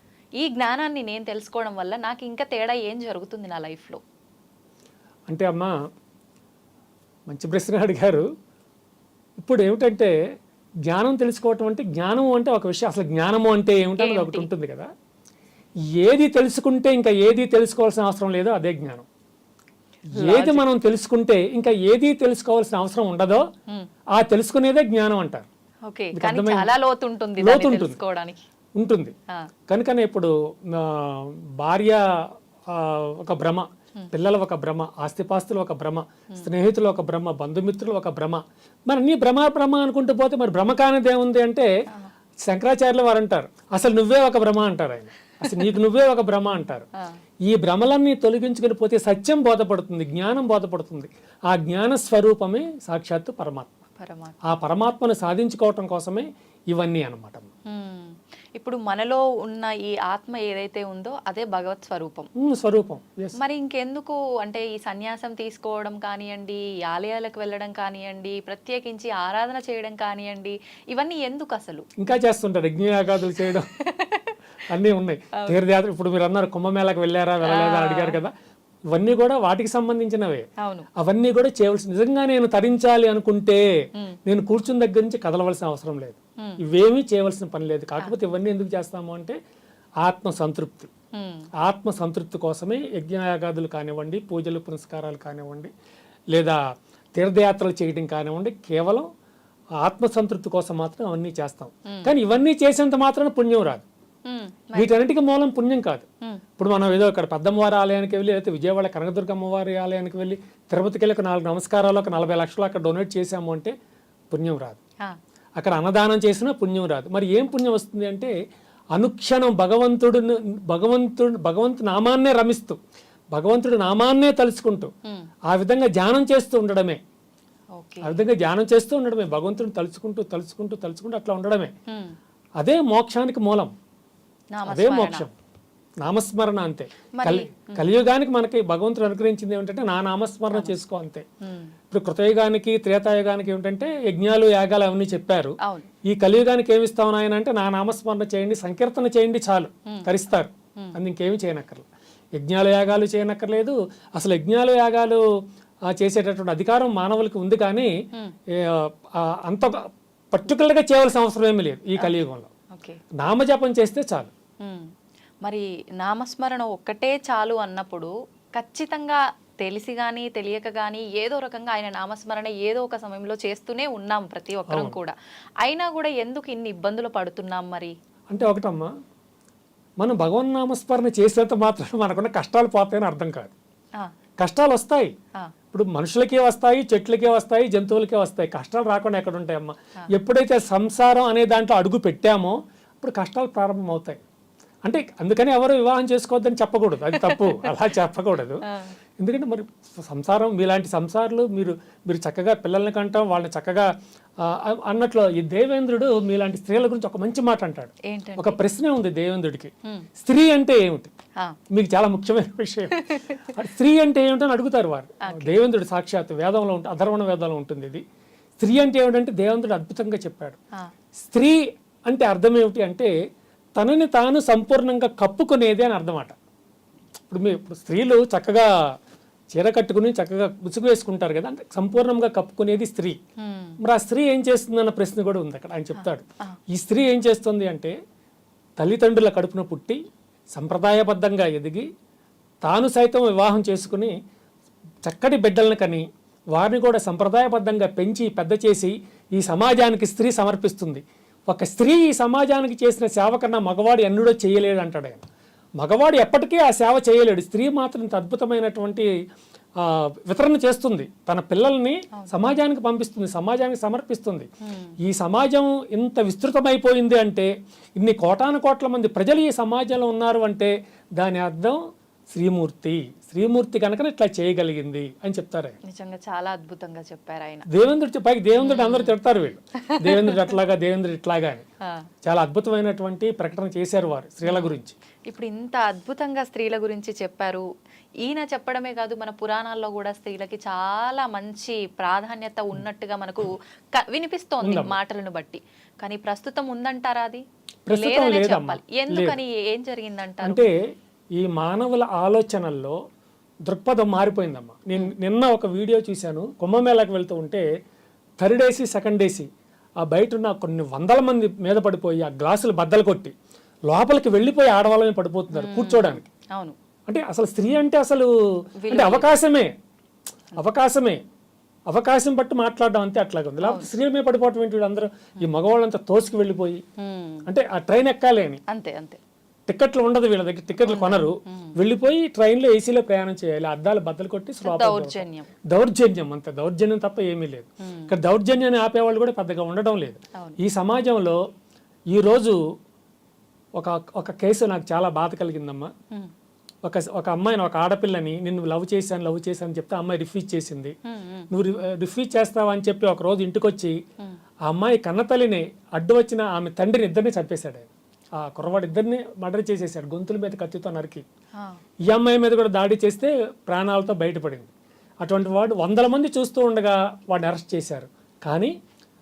ఈ జ్ఞానాన్ని నేను తెలుసుకోవడం వల్ల నాకు ఇంకా తేడా ఏం జరుగుతుంది నా లైఫ్లో? అంటే అమ్మా, మంచి ప్రశ్న అడిగారు. ఇప్పుడు ఏమిటంటే జ్ఞానం తెలుసుకోవటం అంటే, జ్ఞానము అంటే ఒక విషయం, అసలు జ్ఞానము అంటే ఏమిటో ఒకటి ఉంటుంది కదా. ఏది తెలుసుకుంటే ఇంకా ఏది తెలుసుకోవాల్సిన అవసరం లేదో అదే జ్ఞానం. ఏది మనం తెలుసుకుంటే ఇంకా ఏది తెలుసుకోవాల్సిన అవసరం ఉండదో ఆ తెలుసుకునేదే జ్ఞానం అంటారు. ఉంటుంది. కనుకనే ఇప్పుడు భార్య ఒక భ్రమ, పిల్లలు ఒక భ్రమ, ఆస్తిపాస్తులు ఒక భ్రమ, స్నేహితులు ఒక భ్రమ, బంధుమిత్రులు ఒక భ్రమ. మరి నీ భ్రమ అనుకుంటూ పోతే మరి భ్రమ కానిది ఏముంది అంటే, శంకరాచార్యులు వారు అంటారు అసలు నువ్వే ఒక భ్రమ అంటారు ఆయన. అసలు నీకు నువ్వే ఒక భ్రమ అంటారు. ఈ భ్రమలన్నీ తొలగించుకుని పోతే సత్యం బోధపడుతుంది, జ్ఞానం బోధపడుతుంది. ఆ జ్ఞాన స్వరూపమే సాక్షాత్తు పరమాత్మ. ఆ పరమాత్మను సాధించుకోవటం కోసమే ఇవన్నీ అన్నమాట. ఇప్పుడు మనలో ఉన్న ఈ ఆత్మ ఏదైతే ఉందో అదే భగవత్ స్వరూపం. మరి ఇంకెందుకు అంటే ఈ సన్యాసం తీసుకోవడం కానివ్వండి, ఆలయాలకు వెళ్ళడం కానివ్వండి, ప్రత్యేకించి ఆరాధన చేయడం కానివ్వండి, ఇవన్నీ ఎందుకు అసలు? ఇంకా చేస్తుంటారు, యజ్ఞయాగాదులు చేయడం అన్నీ ఉన్నాయి. తీర్థయాత్ర, ఇప్పుడు మీరు అన్నారు కుంభమేళకు వెళ్ళారా వెళ్ళలేదా అడిగారు కదా, ఇవన్నీ కూడా వాటికి సంబంధించినవే. అవన్నీ కూడా చేయవలసి, నిజంగా నేను తరించాలి అనుకుంటే నేను కూర్చుని దగ్గర నుంచి కదలవలసిన అవసరం లేదు, ఇవేమీ చేయవలసిన పని లేదు. కాకపోతే ఇవన్నీ ఎందుకు చేస్తాము అంటే ఆత్మ సంతృప్తి కోసమే యజ్ఞయాగాదులు కానివ్వండి, పూజలు పునస్కారాలు కానివ్వండి, లేదా తీర్థయాత్రలు చేయడం కానివ్వండి, కేవలం ఆత్మ సంతృప్తి కోసం మాత్రం అవన్నీ చేస్తాం. కానీ ఇవన్నీ చేసేంత మాత్రం పుణ్యం రాదు. వీటన్నిటికీ మూలం పుణ్యం కాదు. ఇప్పుడు మనం ఏదో ఇక్కడ పెద్దమ్మవారి ఆలయానికి వెళ్ళి, లేకపోతే విజయవాడ కనకదుర్గ అమ్మవారి ఆలయానికి వెళ్ళి, తిరుపతికి వెళ్ళి 4 నమస్కారాలు, 40 లక్షలు అక్కడ డొనేట్ చేసాము అంటే పుణ్యం రాదు. అక్కడ అన్నదానం చేసినా పుణ్యం రాదు. మరి ఏం పుణ్యం వస్తుంది అంటే, అనుక్షణం భగవంతు నామాన్నే రమిస్తూ, భగవంతుడి నామాన్నే తలుచుకుంటూ, ఆ విధంగా ధ్యానం చేస్తూ ఉండడమే. భగవంతుడిని తలుచుకుంటూ అట్లా ఉండడమే. అదే మోక్షానికి మూలం, అదే మోక్షం. నామస్మరణ అంతే. కలియుగానికి మనకి భగవంతుడు అనుగ్రహించింది ఏమిటంటే నా నామస్మరణ చేసుకో అంతే. ఇప్పుడు కృతయుగానికి త్రేతాయుగానికి ఏమిటంటే యజ్ఞాలు యాగాలు అవన్నీ చెప్పారు. ఈ కలియుగానికి ఏమిస్తావు నాయన అంటే నా నామస్మరణ చేయండి, సంకీర్తన చేయండి, చాలు, తరిస్తారు. అది ఇంకేమి చేయనక్కర్లేదు. యజ్ఞాలు యాగాలు చేయనక్కర్లేదు. అసలు యజ్ఞాలు యాగాలు చేసేటటువంటి అధికారం మానవులకి ఉంది, కానీ అంత పర్టికులర్గా చేయవలసిన అవసరం ఏమీ లేదు ఈ కలియుగంలో. నామజపం చేస్తే చాలు. మరి నామస్మరణ ఒక్కటే చాలు అన్నప్పుడు ఖచ్చితంగా తెలిసి కానీ తెలియక కానీ ఏదో రకంగా ఆయన నామస్మరణ ఏదో ఒక సమయంలో చేస్తూనే ఉన్నాం ప్రతి ఒక్కరం కూడా. అయినా కూడా ఎందుకు ఇన్ని ఇబ్బందులు పడుతున్నాం? మరి అంటే ఒకటమ్మా, మనం భగవన్నామస్మరణ చేసేంత మాత్రం మనకున్న కష్టాలు పోతాయని అర్థం కాదు. ఆ, కష్టాలు వస్తాయి, ఆ, ఇప్పుడు మనుషులకే వస్తాయి, చెట్లకే వస్తాయి, జంతువులకే వస్తాయి. కష్టాలు రాకుండా ఎక్కడ ఉంటాయమ్మా? ఎప్పుడైతే సంసారం అనే దాంట్లో అడుగు పెట్టామో అప్పుడు కష్టాలు ప్రారంభమవుతాయి. అంటే అందుకని ఎవరు వివాహం చేసుకోవద్దని చెప్పకూడదు, అది తప్పు, అలా చెప్పకూడదు. ఎందుకంటే మరి సంసారం, మీలాంటి సంసారాలు మీరు చక్కగా పిల్లల్ని కంటాం, వాళ్ళని చక్కగా అన్నట్లు ఈ దేవేంద్రుడు మీలాంటి స్త్రీల గురించి ఒక మంచి మాట అంటాడు. ఏంటండి? ఒక ప్రశ్న ఉంది దేవేంద్రుడికి, స్త్రీ అంటే ఏమిటి? ఆ, మీకు చాలా ముఖ్యమైన విషయం. స్త్రీ అంటే ఏమిటని అడుగుతారు వారు. దేవేంద్రుడు సాక్షాత్ వేదంలో ఉంటుంది, అధర్వణ వేదంలో ఉంటుంది ఇది. స్త్రీ అంటే ఏమిటంటే దేవేంద్రుడు అద్భుతంగా చెప్పాడు. ఆ, స్త్రీ అంటే అర్థం ఏమిటి అంటే తనని తాను సంపూర్ణంగా కప్పుకునేది అని అర్థమాట. ఇప్పుడు స్త్రీలు చక్కగా చీర కట్టుకుని చక్కగా ముసుగు వేసుకుంటారు కదా, అంటే సంపూర్ణంగా కప్పుకునేది స్త్రీ. మరి ఆ స్త్రీ ఏం చేస్తుందన్న ప్రశ్న కూడా ఉంది అక్కడ. ఆయన చెప్తాడు, ఈ స్త్రీ ఏం చేస్తుంది అంటే తల్లిదండ్రుల కడుపున పుట్టి సంప్రదాయబద్ధంగా ఎదిగి తాను సైతం వివాహం చేసుకుని చక్కటి బిడ్డలను కని వారిని కూడా సంప్రదాయబద్ధంగా పెంచి పెద్ద చేసి ఈ సమాజానికి స్త్రీ సమర్పిస్తుంది. ఒక స్త్రీ ఈ సమాజానికి చేసిన సేవ కన్నా మగవాడు ఎన్నడూ చేయలేడు అంటాడు ఆయన. మగవాడు ఎప్పటికీ ఆ సేవ చేయలేడు, స్త్రీ మాత్రం ఇంత అద్భుతమైనటువంటి వితరణ చేస్తుంది. తన పిల్లల్ని సమాజానికి పంపిస్తుంది, సమాజానికి సమర్పిస్తుంది. ఈ సమాజం ఇంత విస్తృతమైపోయింది అంటే, ఇన్ని కోటాను కోట్ల మంది ప్రజలు ఈ సమాజంలో ఉన్నారు అంటే దాని అర్థం శ్రీమూర్తి కనుక ఇట్లా చేయగలిగింది అని చెప్తారు ఆయన. నిజంగా చాలా అద్భుతంగా చెప్పారు ఆయన. దేవేంద్రుడు అందరూ తిడతారు వీళ్ళు, దేవేంద్రుడు అట్లాగా, దేవేంద్రుడు ఇట్లాగా అని. చాలా అద్భుతమైనటువంటి ప్రకటన చేశారు వారు స్త్రీల గురించి. ఇప్పుడు ఇంత అద్భుతంగా స్త్రీల గురించి చెప్పారు. ఈయన చెప్పడమే కాదు, మన పురాణాల్లో కూడా స్త్రీలకి చాలా మంచి ప్రాధాన్యత ఉన్నట్టుగా మనకు వినిపిస్తోంది మాటలను బట్టి. కానీ ప్రస్తుతం ఉందంటారా? అది లేదనే చెప్పాలి. ఎందుకని, ఏం జరిగిందంటారు? అంటే ఈ మానవుల ఆలోచనల్లో దృక్పథం మారిపోయిందమ్మా. నేను నిన్న ఒక వీడియో చూశాను, కుంభమేళాకి వెళ్తూ ఉంటే థర్డ్ ఏసీ సెకండ్ ఏసీ ఆ బయట ఉన్న కొన్ని వందల మంది మీద పడిపోయి ఆ గ్లాసులు బద్దలు కొట్టి లోపలికి వెళ్ళిపోయి ఆడవాళ్ళమే పడిపోతున్నారు కూర్చోడానికి. అవును, అంటే అసలు స్త్రీ అంటే అసలు అంటే అవకాశం బట్టి మాట్లాడడం అంతే, అట్లాగే ఉంది. లేకపోతే స్త్రీ మీద పడిపోవటం ఏంటి? అందరూ ఈ మగవాళ్ళంతా తోసుకు వెళ్ళిపోయి అంటే ఆ ట్రైన్ ఎక్కాలి అని, అంతే అంతే, టికెట్లు ఉండదు వీళ్ళ దగ్గర, టికెట్లు కొనరు, వెళ్ళిపోయి ట్రైన్లో ఏసీలో ప్రయాణం చేయాలి, అద్దాలు బద్దలు కొట్టి దౌర్జన్యం, అంతే, దౌర్జన్యం తప్ప ఏమీ లేదు. ఇక్కడ దౌర్జన్యాన్ని ఆపేవాళ్ళు కూడా పెద్దగా ఉండడం లేదు ఈ సమాజంలో. ఈరోజు ఒక కేసు నాకు చాలా బాధ కలిగిందమ్మా. ఒక అమ్మాయిని, ఒక ఆడపిల్లని నిన్ను లవ్ చేశాను చెప్తే అమ్మాయి రిఫ్యూజ్ చేసింది. నువ్వు రిఫ్యూజ్ చేస్తావా అని చెప్పి ఒక రోజు ఇంటికి వచ్చి ఆ అమ్మాయి కన్నతల్లిని అడ్డు వచ్చిన ఆమె తండ్రిని ఇద్దరిని చంపేశాడు ఆయన. ఆ కుర్రవాడు ఇద్దరిని మర్డర్ చేసేసాడు, గొంతుల మీద కత్తితో నరికి. ఈ అమ్మాయి మీద కూడా దాడి చేస్తే ప్రాణాలతో బయటపడింది. అటువంటి వాడు 100 మంది చూస్తూ ఉండగా వాడిని అరెస్ట్ చేశారు. కానీ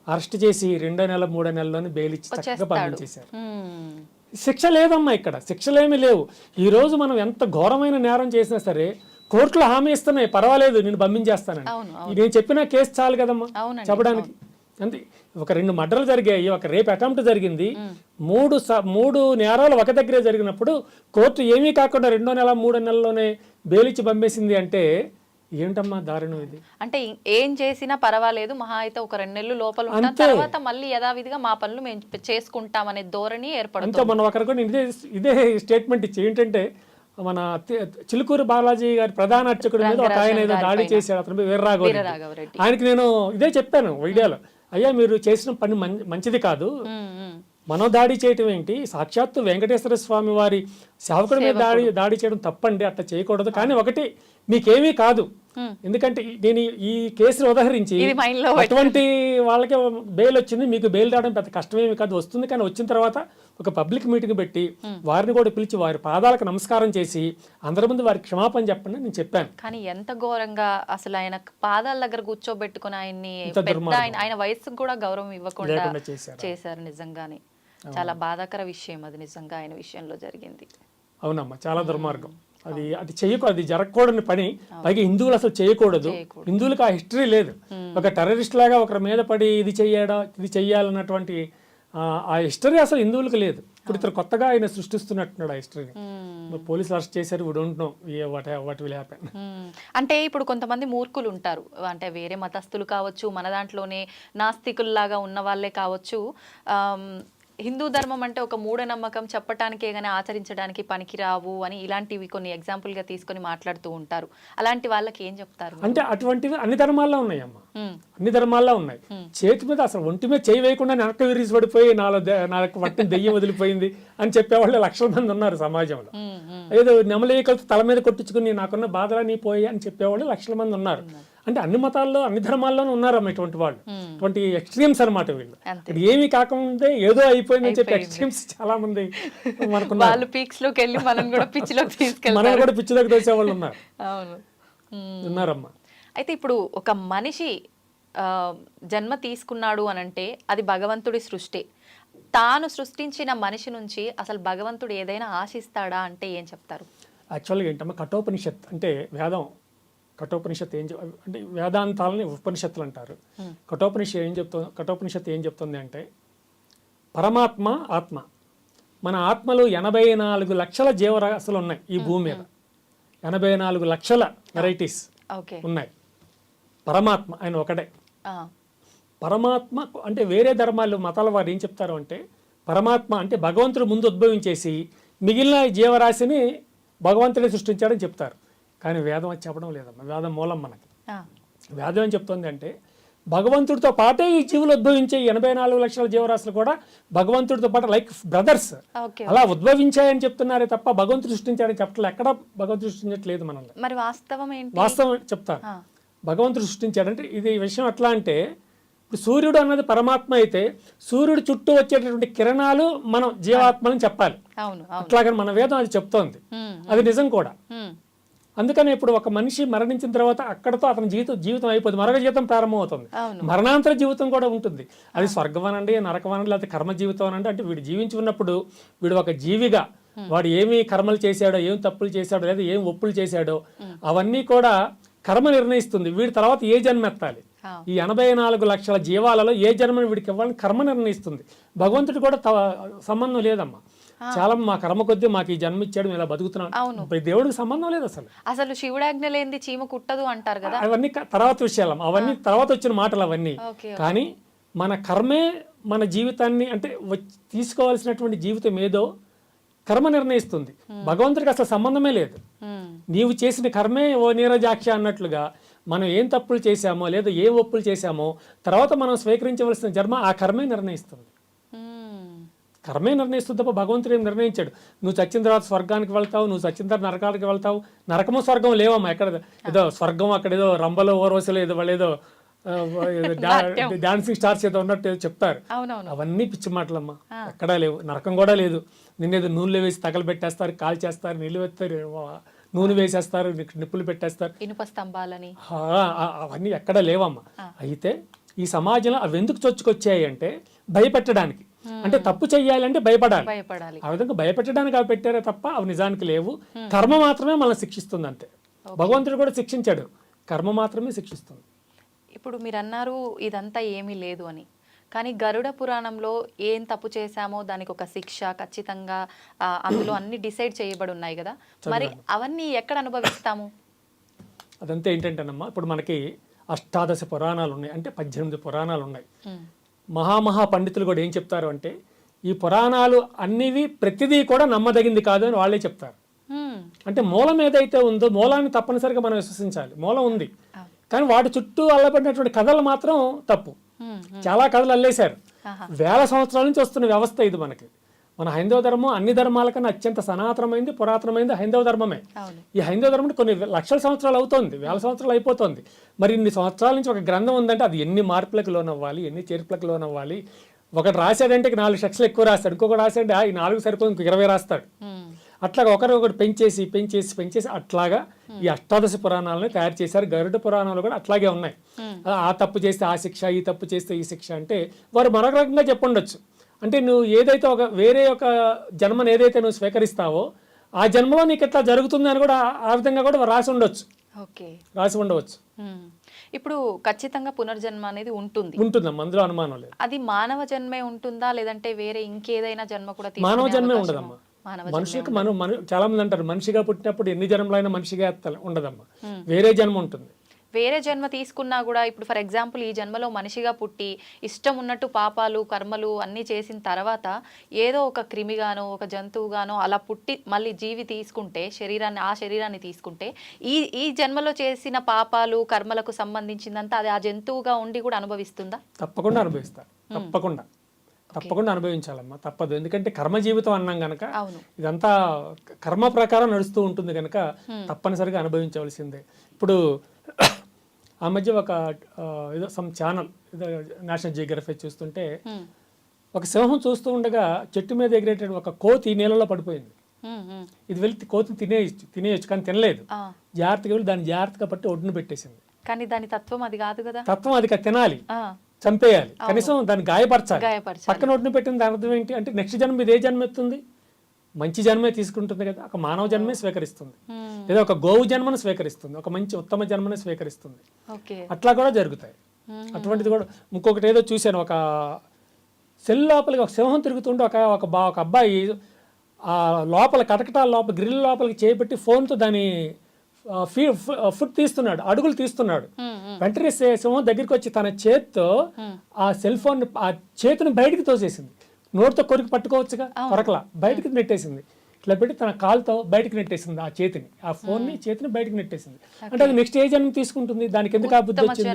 అరెస్ట్ చేసి 2వ నెల 3వ నెలలోనే బెయిల్ ఇచ్చి చక్కగా పంపించేశారు. శిక్ష లేదమ్మా, ఇక్కడ శిక్షలేమీ లేవు. ఈ రోజు మనం ఎంత ఘోరమైన నేరం చేసినా సరే కోర్టులో హామీ ఇస్తున్నాయి, పర్వాలేదు నేను పంపించేస్తానని. నేను చెప్పిన కేసు చాలు కదమ్మా చెప్పడానికి. అంతే, ఒక 2 మర్డర్లు జరిగాయి, ఒక రేప్ అటెంప్ట్ జరిగింది, 3 నేరాలు ఒక దగ్గరే జరిగినప్పుడు కోర్టు ఏమీ కాకుండా 2వ నెల 3వ నెలలోనే బెయిల్ ఇచ్చి పంపేసింది అంటే ఏంటమ్మా దారుణం ఇది? అంటే ఏం చేసినా పర్వాలేదు, మహా అయితే ఒక 2 నెలలు లోపల ఉన్న తర్వాత మళ్ళీ యథావిధిగా మా పనులు మేము చేసుకుంటామనే ధోరణి ఏర్పడుతుంది. అంతే, మనం ఒకరు కూడా ఇదే స్టేట్మెంట్ ఇచ్చి ఏంటంటే మన చిలుకూరు బాలాజీ గారి ప్రధాన అర్చకుడి మీద ఒక ఆయన ఏదో దాడి చేశాడు, అతని వీరరాఘవరెడ్డి. ఆయనకి నేను ఇదే చెప్పాను వీడియోలో, అయ్యా మీరు చేసిన పని మంచిది కాదు, మనం దాడి చేయటం ఏంటి, సాక్షాత్తు వెంకటేశ్వర స్వామి వారి సేవకుడి మీద దాడి చేయడం తప్పండి, అట్లా చేయకూడదు. కానీ ఒకటి మీకేమీ కాదు, ఎందుకంటే నేను ఈ కేసును ఉదహరించి అటువంటి వాళ్ళకి బెయిల్ వచ్చింది, మీకు బెయిల్ రావడం పెద్ద కష్టమేమి కాదు, వస్తుంది. కానీ వచ్చిన తర్వాత ఒక పబ్లిక్ మీటింగ్ పెట్టి వారిని కూడా పిలిచి వారి పాదాలకు నమస్కారం చేసి అందరి ముందు వారికి క్షమాపణ చెప్పండి నేను చెప్పాను. కానీ ఎంత ఘోరంగా అసలు ఆయన పాదాల దగ్గర కూర్చోబెట్టుకుని ఆయన్ని, ఆయన వయసుకు కూడా గౌరవం ఇవ్వకుండా చేశారు. నిజంగానే చాలా బాధాకర విషయం అది, నిజంగా ఆయన విషయంలో జరిగింది. అవునమ్మా, చాలా దుర్మార్గం అది చేయకూడదు, అది జరగకూడని పని. పైగా హిందువులు అసలు చేయకూడదు, హిందువులకు ఆ హిస్టరీ లేదు. ఒక టెర్రరిస్ట్ లాగా ఒకరి మీద పడి ఇది చెయ్యాలన్నటువంటి ఆ హిస్టరీ అసలు హిందువులకు లేదు. ఇప్పుడు ఇతను కొత్తగా ఆయన సృష్టిస్తున్నట్టున్నాడు ఆ హిస్టరీని. పోలీసులు అరెస్ట్ చేశారు, we don't know what will happen. అంటే ఇప్పుడు కొంతమంది మూర్ఖులు ఉంటారు, అంటే వేరే మతస్థులు కావచ్చు, మన దాంట్లోనే నాస్తికుల్లాగా ఉన్న వాళ్ళే కావచ్చు, హిందూ ధర్మం అంటే ఒక మూఢనమ్మకం, చెప్పటానికే గానీ ఆచరించడానికి పనికిరావు అని ఇలాంటివి కొన్ని ఎగ్జాంపుల్గా తీసుకొని మాట్లాడుతూ ఉంటారు. అలాంటి వాళ్ళకి ఏం చెప్తారు? అంటే అటువంటివి అన్ని ధర్మాల్లో ఉన్నాయమ్మా, ఉమ్, అన్ని ధర్మాల్లో ఉన్నాయి. చేతి మీద అసలు ఒంటి మీద చేయి వేయకుండా వెనక్కి విరిసి పడిపోయి నాకు పట్టిన దెయ్యం వదిలిపోయింది అని చెప్పేవాళ్ళు లక్షల మంది ఉన్నారు సమాజంలో. ఉమ్, ఉమ్, ఏదో నెమలేకలతో తల మీద కొట్టించుకుని నాకున్న బాధలన్నీ పోయి అని చెప్పేవాళ్ళు లక్షల మంది ఉన్నారు. అంటే అన్ని మతాల్లో అన్ని ధర్మాల్లోనూ ఉన్నారమ్మ ఇటువంటి వాళ్ళు, ఇటువంటి ఎక్స్ట్రీమ్స్ అనమాట వీళ్ళు. ఇక్కడ ఏమీ కాకముందే ఏదో అయిపోయిందని చెప్పి ఎక్స్ట్రీమ్స్ చాలా మంది మనకున్నారు. వాళ్ళు పీక్స్ లోకి వెళ్ళి మనం కూడా పిచ్చిలోకి తీసుకెళ్ళి మనం కూడా పిచ్చిలోకి తెచ్చే వాళ్ళు ఉన్నారు, అవును. ఉన్నారమ్మా. అయితే ఇప్పుడు ఒక మనిషి జన్మ తీసుకున్నాడు అనంటే అది భగవంతుడి సృష్టి. తాను సృష్టించిన మనిషి నుంచి అసలు భగవంతుడు ఏదైనా ఆశిస్తాడా అంటే ఏం చెప్తారు? యాక్చువల్గా ఏంటమ్మా, కఠోపనిషత్ అంటే వేదం. కఠోపనిషత్ అంటే వేదాంతాలని ఉపనిషత్తులు అంటారు. కఠోపనిషత్ ఏం చెప్తుంది అంటే పరమాత్మ ఆత్మ, మన ఆత్మలో 84 లక్షల జీవరాశులు ఉన్నాయి ఈ భూమి మీద. 84 లక్షల వెరైటీస్ ఉన్నాయి. పరమాత్మ ఆయన ఒకటే. పరమాత్మ అంటే వేరే ధర్మాలు మతాల వారు ఏం చెప్తారు అంటే పరమాత్మ అంటే భగవంతుడు ముందు ఉద్భవించేసి మిగిలిన జీవరాశిని భగవంతుడే సృష్టించాడని చెప్తారు. కానీ వేదం అది చెప్పడం లేదమ్మా. వేదం మూలం మనకి. వేదం ఏం చెప్తుంది అంటే భగవంతుడితో పాటే ఈ జీవులు ఉద్భవించే 84 లక్షల జీవరాశులు కూడా భగవంతుడితో పాటు లైక్ బ్రదర్స్ అలా ఉద్భవించాయని చెప్తున్నారే తప్ప భగవంతుడు సృష్టించాడని చెప్పట్లేదు. ఎక్కడ భగవంతుడు సృష్టించట్లేదు మనల్ని. మరి వాస్తవం ఏంటి? వాస్తవం చెప్తాను. భగవంతుడు సృష్టించాడంటే ఇది విషయం ఎట్లా అంటే ఇప్పుడు సూర్యుడు అన్నది పరమాత్మ అయితే సూర్యుడు చుట్టూ వచ్చేటటువంటి కిరణాలు మనం జీవాత్మని చెప్పాలి. అట్లాగని మన వేదం అది చెప్తోంది. అది నిజం కూడా. అందుకని ఇప్పుడు ఒక మనిషి మరణించిన తర్వాత అక్కడతో అతని జీవితం అయిపోతుంది, మరొక జీవితం ప్రారంభమవుతుంది. మరణాంతర జీవితం కూడా ఉంటుంది. అది స్వర్గం అనండి, నరకం అనండి, లేకపోతే కర్మ జీవితం అనండి. అంటే వీడు జీవించి ఉన్నప్పుడు వీడు ఒక జీవిగా వాడు ఏమి కర్మలు చేశాడో, ఏం తప్పులు చేశాడో, లేదా ఏం ఒప్పులు చేశాడో అవన్నీ కూడా కర్మ నిర్ణయిస్తుంది. వీడి తర్వాత ఏ జన్మ ఎత్తాలి, ఈ 84 లక్షల జీవాలలో ఏ జన్మని వీడికి ఇవ్వాలని కర్మ నిర్ణయిస్తుంది. భగవంతుడు కూడా సంబంధం లేదమ్మా. చాలా మా కర్మ కొద్దీ మాకు ఈ జన్మ ఇచ్చాడు, ఇలా బతుకుతున్నాం. దేవుడికి సంబంధం లేదు అసలు. అసలు శివుడాజ్ఞ లేనిది చీమ కుట్టదు అంటారు కదా. అవన్నీ తర్వాత విషయాలు, అవన్నీ తర్వాత వచ్చిన మాటలు అవన్నీ. కానీ మన కర్మే మన జీవితాన్ని అంటే తీసుకోవాల్సినటువంటి జీవితం ఏదో కర్మ నిర్ణయిస్తుంది. భగవంతుడికి అసలు సంబంధమే లేదు. నీవు చేసిన కర్మే ఓ నీరజాక్ష అన్నట్లుగా మనం ఏం తప్పులు చేశామో లేదా ఏ ఒప్పులు చేశామో తర్వాత మనం స్వీకరించవలసిన జన్మ ఆ కర్మే నిర్ణయిస్తుంది. కర్మే నిర్ణయిస్తుంది తప్ప భగవంతుడు ఏం నిర్ణయించాడు. నువ్వు చచ్చిన తర్వాత స్వర్గానికి వెళ్తావు, నువ్వు చచ్చిన తర్వాత నరకానికి వెళ్తావు. నరకము స్వర్గం లేవమ్మా. ఎక్కడ ఏదో స్వర్గం అక్కడ ఏదో రంబలో ఓర్వశలు ఏదో వాళ్ళు ఏదో డాన్సింగ్ స్టార్స్ ఏదో ఉన్నట్టు ఏదో చెప్తారు. అవన్నీ పిచ్చి మాటలమ్మా. ఎక్కడా లేవు. నరకం కూడా లేదు. నిన్నేదో నూనెలో వేసి తగలబెట్టేస్తారు, కాల్ చేస్తారు, నీళ్ళు వేస్తారు, నూనె వేసేస్తారు, నిప్పులు పెట్టేస్తారు, ఇనుప స్తంభాలని. అవన్నీ ఎక్కడా లేవమ్మా. అయితే ఈ సమాజంలో అవి ఎందుకు చొచ్చుకొచ్చాయి అంటే భయపెట్టడానికి. అంటే తప్పు చెయ్యాలంటే భయపడాలి. ఆ విధంగా భయపెట్టడానికి అవి పెట్టారే తప్ప అవి నిజానికి లేవు. కర్మ మాత్రమే మనల్ని శిక్షిస్తుంది అంతే. భగవంతుడు కూడా శిక్షించాడు, కర్మ మాత్రమే శిక్షిస్తుంది. ఇప్పుడు మీరు అన్నారు ఇదంతా ఏమీ లేదు అని, కానీ గరుడ పురాణంలో ఏం తప్పు చేశామో దానికి ఒక శిక్ష ఖచ్చితంగా అందులో అన్ని డిసైడ్ చేయబడి ఉన్నాయి కదా. మరి అవన్నీ ఎక్కడ అనుభవిస్తాము? అదంతా ఏంటంటేనమ్మా, ఇప్పుడు మనకి 18 పురాణాలు ఉన్నాయి, అంటే 18 పురాణాలు ఉన్నాయి. మహామహా పండితులు కూడా ఏం చెప్తారు అంటే ఈ పురాణాలు అన్నివి ప్రతిదీ కూడా నమ్మదగింది కాదు అని వాళ్ళే చెప్తారు. అంటే మూలం ఏదైతే ఉందో మూలాన్ని తప్పనిసరిగా మనం విశ్వసించాలి. మూలం ఉంది, కానీ వాటి చుట్టూ అల్లబడినటువంటి కథలు మాత్రం తప్పు. చాలా కథలు అల్లేశారు. వేల సంవత్సరాల నుంచి వస్తున్న వ్యవస్థ ఇది. మన హైందవ ధర్మం అన్ని ధర్మాల కన్నా అత్యంత సనాతనమైంది, పురాతనమైంది హైందవ ధర్మమే. ఈ హైందవ ధర్మం కొన్ని లక్షల సంవత్సరాలు అవుతోంది, వేల సంవత్సరాలు అయిపోతుంది. మరి ఇన్ని సంవత్సరాల నుంచి ఒక గ్రంథం ఉందంటే అది ఎన్ని మార్పులకు లోనవ్వాలి, ఎన్ని చేర్పులకు లోనవ్వాలి. ఒకటి రాశాడంటే 4 సెక్షన్లు ఎక్కువ రాస్తాడు, ఇంకొకటి రాశాడంటే ఈ 4 సరిపోయి ఇంకో 20 రాస్తాడు. అట్లాగా ఒకటి పెంచేసి అట్లాగా ఈ 18 పురాణాలను తయారు చేశారు. గరుడ పురాణాలు కూడా అట్లాగే ఉన్నాయి. ఆ తప్పు చేస్తే ఆ శిక్ష, ఈ తప్పు చేస్తే ఈ శిక్ష అంటే వారు మరొక రకంగా చెప్పండొచ్చు. అంటే నువ్వు ఏదైతే వేరే ఒక జన్మను ఏదైతే నువ్వు స్వీకరిస్తావో ఆ జన్మలో నీకు ఎట్లా జరుగుతుంది అని కూడా ఆ విధంగా కూడా రాసి ఉండవచ్చు. ఇప్పుడు ఖచ్చితంగా పునర్జన్మ అనేది ఉంటుందమ్మా, అందులో అనుమానం లేదు. అది మానవ జన్మే ఉంటుందా లేదంటే వేరే ఇంకేదైనా జన్మ కూడా? మానవ జన్మే ఉండదమ్మా. మనిషికి చాలా మంది అంటారు మనిషిగా పుట్టినప్పుడు ఎన్ని జన్మలైనా మనిషిగా ఉండదమ్మా, వేరే జన్మ ఉంటుంది. వేరే జన్మ తీసుకున్నా కూడా ఇప్పుడు ఫర్ ఎగ్జాంపుల్ ఈ జన్మలో మనిషిగా పుట్టి ఇష్టం ఉన్నట్టు పాపాలు కర్మలు అన్నీ చేసిన తర్వాత ఏదో ఒక క్రిమిగానో ఒక జంతువుగానో అలా పుట్టి మళ్ళీ జీవి తీసుకుంటే ఆ శరీరాన్ని తీసుకుంటే ఈ జన్మలో చేసిన పాపాలు కర్మలకు సంబంధించిందంతా అది ఆ జంతువుగా ఉండి కూడా అనుభవిస్తుందా? తప్పకుండా అనుభవిస్తారు, తప్పకుండా అనుభవించాలమ్మా, తప్పదు. ఎందుకంటే కర్మ జీవితం అన్నాం గనక ఇదంతా కర్మ ప్రకారం నడుస్తూ ఉంటుంది కనుక తప్పనిసరిగా అనుభవించవలసిందే. ఇప్పుడు ఆ మధ్య ఒక ఏదో సమ్ ఛానల్ ఏదో నేషనల్ జియోగ్రఫీ చూస్తుంటే ఒక సింహం చూస్తూ ఉండగా చెట్టు మీద ఎగిరేటటువంటి ఒక కోతి నీళ్ళలో పడిపోయింది. ఇది వెళ్ళి కోతిని తినేయచ్చు కానీ తినలేదు. జాగ్రత్తగా వెళ్ళి దాన్ని జాగ్రత్తగా పట్టి ఒడ్డును పెట్టేసింది. కానీ దాని తత్వం అది కాదు కదా. తత్వం అది తినాలి, చంపేయాలి, కనీసం దాన్ని గాయపరచాలి. పక్కన ఒడ్డును పెట్టిన దాని అర్థం ఏంటి అంటే నెక్స్ట్ జన్మ ఇది ఏ జన్మ ఎత్తుంది? మంచి జన్మే తీసుకుంటుంది కదా, ఒక మానవ జన్మే స్వీకరిస్తుంది, లేదా ఒక గోవు జన్మను స్వీకరిస్తుంది, ఒక మంచి ఉత్తమ జన్మను స్వీకరిస్తుంది. అట్లా కూడా జరుగుతాయి. అటువంటిది కూడా ఇంకొకటి ఏదో చూశాను, ఒక సెల్ లోపలికి ఒక సింహం తిరుగుతుంటే ఒక అబ్బాయి ఆ లోపల కటకటాల లోపల గ్రిల్ లోపలికి చేపెట్టి ఫోన్తో దాని ఫుడ్ తీస్తున్నాడు, అడుగులు తీస్తున్నాడు. వెంటనే సింహం దగ్గరికి వచ్చి తన చేత్తో ఆ సెల్ ఫోన్ ఆ చేతిని బయటికి తోసేసింది. నోటితో కొరికి పట్టుకోవచ్చుగా, కొరకలా బయటికి నెట్టేసింది. ఇట్లా పెట్టి తన కాలుతో బయటకు నెట్టేసింది ఆ చేతిని, ఆ చేతిని బయటకు నెట్టేసింది. అంటే అది నెక్స్ట్ ఏ జన్మ తీసుకుంటుంది? దానికి ఎందుకు ఆ బుద్ధి వచ్చింది?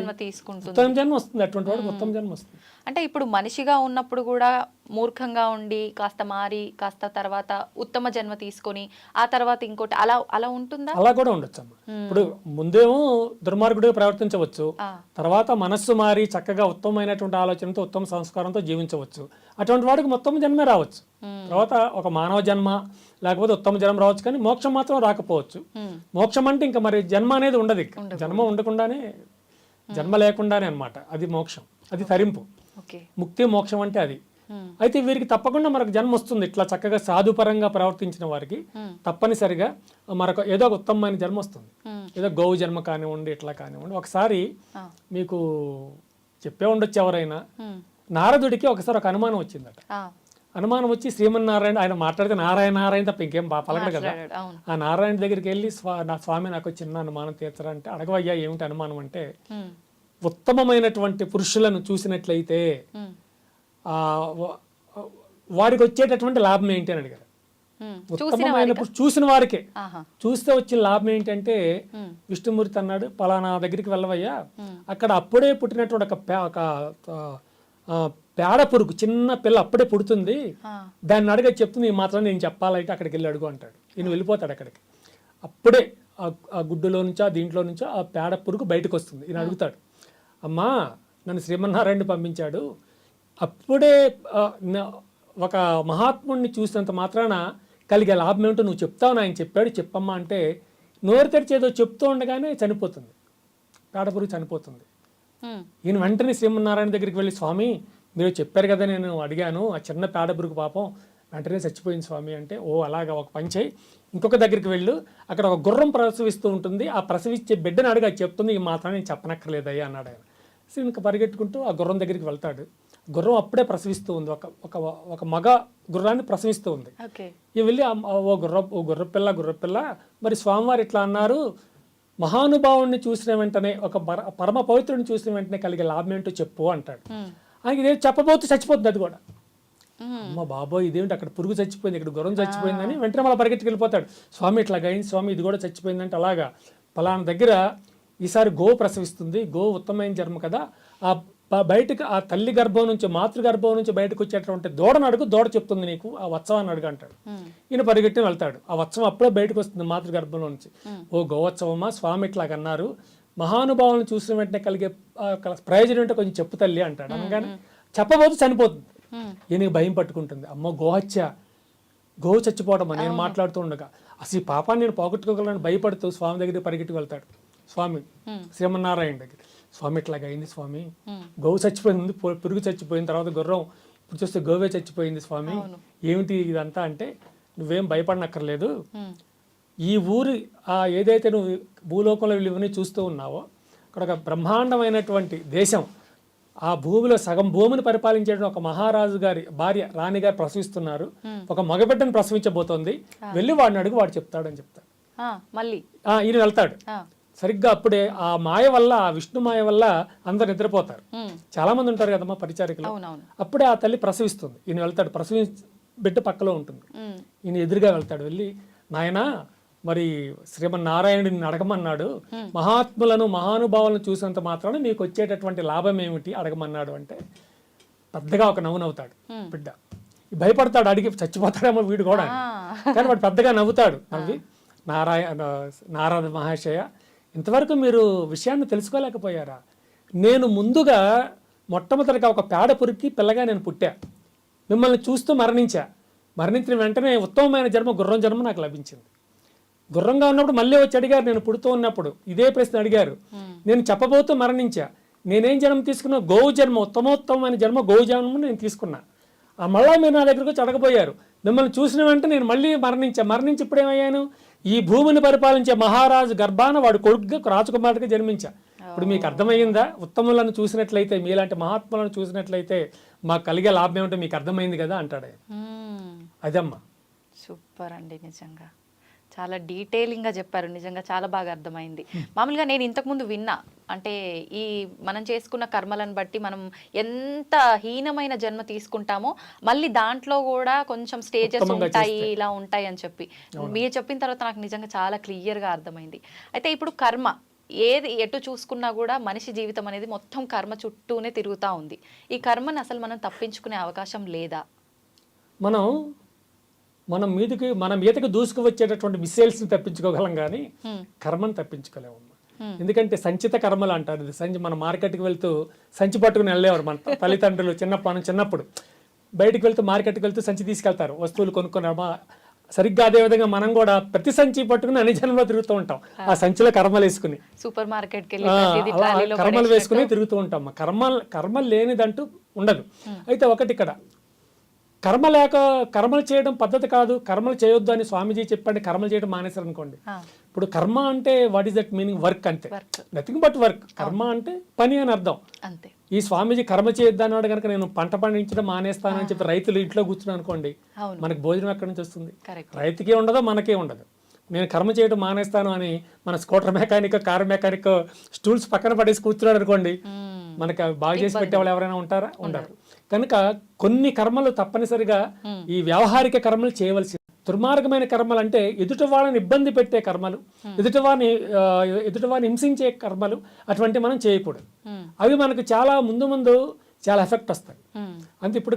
ఉత్తమ జన్మ వస్తుంది, అటువంటి వాడికి ఉత్తమ జన్మ వస్తుంది. అంటే ఇప్పుడు మనిషిగా ఉన్నప్పుడు కూడా మూర్ఖంగా ఉండి కాస్త మారి కాస్త తర్వాత ఉత్తమ జన్మ తీసుకొని ఆ తర్వాత ఇంకోటి అలా ఉంటుందా? అలా కూడా ఉండొచ్చు అమ్మ. ఇప్పుడు ముందేమో దుర్మార్గుడిగా ప్రవర్తించవచ్చు, తర్వాత మనస్సు మారి చక్కగా ఉత్తమమైనటువంటి ఆలోచనతో ఉత్తమ సంస్కారంతో జీవించవచ్చు. అటువంటి వాడికి ఉత్తమ జన్మే రావచ్చు. తర్వాత ఒక మానవ జన్మ లేకపోతే ఉత్తమ జన్మ రావచ్చు, కానీ మోక్షం మాత్రం రాకపోవచ్చు. మోక్షం అంటే ఇంకా మరి జన్మ అనేది ఉండదు, జన్మ ఉండకుండానే జన్మ లేకుండానే అన్నమాట. అది మోక్షం, అది తరింపు. ముక్తి మోక్షం అంటే అది. అయితే వీరికి తప్పకుండా మనకు జన్మ వస్తుంది. ఇట్లా చక్కగా సాధుపరంగా ప్రవర్తించిన వారికి తప్పనిసరిగా మరొక ఏదో ఒక ఉత్తమమైన జన్మ వస్తుంది. ఏదో గోవు జన్మ కానివ్వండి, ఇట్లా కానివ్వండి. ఒకసారి మీకు చెప్పే ఉండొచ్చు ఎవరైనా, నారదుడికి ఒకసారి ఒక అనుమానం వచ్చిందట. అనుమానం వచ్చి శ్రీమన్నారాయణ, ఆయన మాట్లాడితే నారాయణ తప్ప ఇంకేం పలకడు కదా. ఆ నారాయణ దగ్గరికి వెళ్ళి నా స్వామి నాకు చిన్న అనుమానం తీర్చరా అంటే, అడగవయ్యా ఏమిటి అనుమానం అంటే, ఉత్తమమైనటువంటి పురుషులను చూసినట్లయితే వారికి వచ్చేటటువంటి లాభం ఏంటి అని అడిగారు. ఉత్తమమైన చూసిన వారికే చూస్తే వచ్చిన లాభం ఏంటంటే, విష్ణుమూర్తి అన్నాడు పలానా దగ్గరికి వెళ్ళవయ్యా, అక్కడ అప్పుడే పుట్టినటువంటి ఒక పేడ పురుగు, చిన్న పిల్ల అప్పుడే పుడుతుంది, దాన్ని అడగ చెప్తుంది ఈ మాత్రం నేను చెప్పాలంటే అక్కడికి వెళ్ళి అడుగు అంటాడు. ఈయన వెళ్ళిపోతాడు అక్కడికి. అప్పుడే ఆ గుడ్డులో నుంచో ఆ దీంట్లో నుంచో ఆ పేడ పురుగు బయటకు వస్తుంది. ఈయన అడుగుతాడు, అమ్మా నన్ను శ్రీమన్నారాయణ పంపించాడు, అప్పుడే ఒక మహాత్ముడిని చూసినంత మాత్రాన కలిగే లాభం ఏమిటో నువ్వు చెప్తావు, ఆయన చెప్పాడు చెప్పమ్మా అంటే, నోరు తెరిచేదో చెప్తూ ఉండగానే చనిపోతుంది, పేడ పురుగు చనిపోతుంది. ఈయన వెంటనే శ్రీమన్నారాయణ దగ్గరికి వెళ్ళి, స్వామి మీరు చెప్పారు కదా, నేను అడిగాను ఆ చిన్న పేడ పురుగు పాపం వెంటనే చచ్చిపోయింది స్వామి అంటే, ఓ అలాగా ఒక పని చేయి, ఇంకొక దగ్గరికి వెళ్ళు, అక్కడ ఒక గుర్రం ప్రసవిస్తూ ఉంటుంది, ఆ ప్రసవించే బిడ్డను అడిగి అది చెప్తుంది, ఈ మాత్రం నేను చెప్పనక్కర్లేదయ్యా అన్నాడు ఆయన. సో ఇంకా పరిగెట్టుకుంటూ ఆ గుర్రం దగ్గరికి వెళ్తాడు. గుర్రం అప్పుడే ప్రసవిస్తూ ఉంది, ఒక మగ గుర్రాన్ని ప్రసవిస్తూ ఉంది. ఇవి వెళ్ళి ఓ గుర్రపిల్ల మరి స్వామివారు ఇట్లా అన్నారు, మహానుభావుడిని చూసిన వెంటనే ఒక పరమ పవిత్రుడిని చూసిన వెంటనే కలిగే లాభం ఏంటో చెప్పు అంటాడు. ఆయనకి ఇదే చెప్పబోతూ చచ్చిపోతుంది అది కూడా. అమ్మ బాబోయ్ ఇదేంటి, అక్కడ పురుగు చచ్చిపోయింది, ఇక్కడ గుర్రం చచ్చిపోయిందని వెంటనే మళ్ళీ పరిగెత్తుకు వెళ్ళిపోతాడు. స్వామి ఇట్లా అయింది స్వామి, ఇది కూడా చచ్చిపోయిందంటే, అలాగా పలానా దగ్గర ఈసారి గో ప్రసవిస్తుంది, గో ఉత్తమమైన జన్మ కదా, ఆ బయటకు ఆ తల్లి గర్భం నుంచి మాతృగర్భం నుంచి బయటకు వచ్చేటువంటి దూడను అడుగు, దూడ చెప్తుంది నీకు, ఆ వత్సవాన్ని అడుగు అంటాడు. ఈయన పరిగెట్టి వెళ్తాడు. ఆ వత్సవం అప్పుడే బయటకు వస్తుంది మాతృగర్భంలో నుంచి. ఓ గోవత్సవమా, స్వామి ఇట్లాగన్నారు, మహానుభావులను చూసిన వెంటనే కలిగే ప్రయోజనం అంటే కొంచెం చెప్పు తల్లి అంటాడు. అనగానే చెప్పబోతూ చనిపోతుంది. ఈయనకి భయం పట్టుకుంటుంది, అమ్మో గోహత్య, గోవు చచ్చిపోవడం నేను మాట్లాడుతూ ఉండగా అసలు ఈ పాపాన్ని నేను పోగొట్టుకోగలను భయపడుతూ స్వామి దగ్గరికి పరిగెట్టుకు వెళ్తాడు. స్వామి శ్రీమన్నారాయణ దగ్గర, స్వామి ఇట్లాగా అయింది స్వామి, గోవు చచ్చిపోయింది, పురుగు చచ్చిపోయిన తర్వాత గుర్రం, ఇప్పుడు చూస్తే గోవే చచ్చిపోయింది స్వామి, ఏమిటి ఇదంతా అంటే, నువ్వేం భయపడనక్కర్లేదు, ఈ ఊరి ఏదైతే నువ్వు భూలోకంలో ఇవన్నీ చూస్తూ ఉన్నావో అక్కడ ఒక బ్రహ్మాండమైనటువంటి దేశం, ఆ భూమిలో సగం భూమిని పరిపాలించే ఒక మహారాజు గారి భార్య రాణి గారు ప్రసవిస్తున్నారు, ఒక మగబిడ్డను ప్రసవించబోతోంది, వెళ్ళి వాడిని అడుగు వాడు చెప్తాడు అని చెప్తాడు. మళ్ళీ ఈయన వెళ్తాడు, సరిగ్గా అప్పుడే ఆ మాయ వల్ల, ఆ విష్ణు మాయ వల్ల అందరు నిద్రపోతారు. ఉమ్, చాలా మంది ఉంటారు కదమ్మా పరిచారికలు. అవునవును. అప్పుడే ఆ తల్లి ప్రసవిస్తుంది. ఈయన వెళ్తాడు, బిడ్డ పక్కలో ఉంటుంది. ఉమ్, ఈయన ఎదురుగా వెళ్తాడు, వెళ్ళి నాయనా మరి శ్రీమన్నారాయణుడిని అడగమన్నాడు, మహాత్ములను మహానుభావులను చూసినంత మాత్రాన మీకు వచ్చేటటువంటి లాభం ఏమిటి అడగమన్నాడు అంటే పెద్దగా ఒక నవ్వుతాడు బిడ్డ. భయపడతాడు, అడిగి చచ్చిపోతాడేమో వీడు కూడా. కానీ వాడు పెద్దగా నవ్వుతాడు. నవ్వి నారద మహాశయ, ఇంతవరకు మీరు విషయాన్ని తెలుసుకోలేకపోయారా? నేను ముందుగా మొట్టమొదటిగా ఒక పేడ పురికి పిల్లగా నేను పుట్టా, మిమ్మల్ని చూస్తూ మరణించిన వెంటనే ఉత్తమమైన జన్మ, గుర్రం జన్మ నాకు లభించింది. గుర్రంగా ఉన్నప్పుడు మళ్ళీ వచ్చి అడిగారు, నేను పుడుతూ ఉన్నప్పుడు ఇదే ప్రశ్న అడిగారు. నేను చెప్పబోతూ మరణించా. నేనేం జన్మ తీసుకున్నా? గోవు జన్మ, ఉత్తమోత్తమైన జన్మ గోవు జన్మ నేను తీసుకున్నా. ఆ మళ్ళా మీరు నా దగ్గరకు వచ్చి అడగబోయారు. మిమ్మల్ని చూసిన వెంటనే నేను మళ్ళీ మరణించి ఇప్పుడు ఏమయ్యాను? ఈ భూమిని పరిపాలించే మహారాజు గర్భాన వాడు కొడుకుగా రాజకుమారుడిగా జన్మించా. ఇప్పుడు మీకు అర్థమయ్యిందా? ఉత్తములను చూసినట్లయితే, మీలాంటి మహాత్ములను చూసినట్లయితే మాకు కలిగే లాభం ఏమిటో మీకు అర్థమైంది కదా అంటాడు. అదమ్మా. సూపర్ అండి, నిజంగా చాలా డీటెయిలింగ్గా చెప్పారు. నిజంగా చాలా బాగా అర్థమైంది. మామూలుగా నేను ఇంతకుముందు విన్నా, అంటే ఈ మనం చేసుకున్న కర్మలను బట్టి మనం ఎంత హీనమైన జన్మ తీసుకుంటామో మళ్ళీ దాంట్లో కూడా కొంచెం స్టేజెస్ ఉంటాయి, ఇలా ఉంటాయి అని చెప్పి మీరు చెప్పిన తర్వాత నాకు నిజంగా చాలా క్లియర్గా అర్థమైంది. అయితే ఇప్పుడు కర్మ ఏది ఎటు చూసుకున్నా కూడా మనిషి జీవితం అనేది మొత్తం కర్మ చుట్టూనే తిరుగుతూ ఉంది. ఈ కర్మను అసలు మనం తప్పించుకునే అవకాశం లేదా? మన మీదకి దూసుకు వచ్చేటటువంటి మిసైల్స్ని తప్పించుకోగలం, కానీ కర్మను తప్పించుకోలేము. ఎందుకంటే సంచిత కర్మలు అంటారు. ఇది మన మార్కెట్కి వెళ్తూ సంచి పట్టుకుని వెళ్ళేవారు మన తల్లిదండ్రులు. చిన్నప్పుడు బయటికి వెళ్తూ, మార్కెట్కి వెళ్తూ సంచి తీసుకెళ్తారు, వస్తువులు కొనుక్కొని. సరిగ్గా అదే విధంగా మనం కూడా ప్రతి సంచి పట్టుకుని అన్ని జన్మలో తిరుగుతూ ఉంటాం. ఆ సంచిలో కర్మలు వేసుకుని, సూపర్ మార్కెట్ కర్మలు వేసుకుని తిరుగుతూ ఉంటాం. కర్మలు లేనిదంటూ ఉండదు. అయితే ఒకటి ఇక్కడ, కర్మలు చేయడం పద్ధతి కాదు, కర్మలు చేయొద్దు అని స్వామీజీ చెప్పండి, కర్మలు చేయడం మానేశారు అనుకోండి. ఇప్పుడు కర్మ అంటే what is that meaning? Work, అంతే, నథింగ్ బట్ వర్క్. కర్మ అంటే పని అని అర్థం. అంతే. ఈ స్వామీజీ కర్మ చేయొద్దు అన్నాడు కనుక నేను పంట పండించడం మానేస్తానని చెప్పి రైతులు ఇంట్లో కూర్చున్నాను అనుకోండి, మనకి భోజనం ఎక్కడి నుంచి వస్తుంది? రైతుకే ఉండదు, మనకే ఉండదు. నేను కర్మ చేయడం మానేస్తాను అని మన scooter mechanic, car mechanic stools పక్కన పడేసి కూర్చున్నాడు అనుకోండి, మనకి బాగా చేసి పెట్టేవాళ్ళు ఎవరైనా ఉంటారా? ఉండరు. కనుక కొన్ని కర్మలు తప్పనిసరిగా ఈ వ్యావహారిక కర్మలు చేయవలసి. దుర్మార్గమైన కర్మలు అంటే ఎదుటి వాళ్ళని ఇబ్బంది పెట్టే కర్మలు, ఎదుటివారిని హింసించే కర్మలు, అటువంటి మనం చేయకూడదు. అవి మనకు చాలా ముందు చాలా ఎఫెక్ట్ వస్తాయి. అంతే. ఇప్పుడు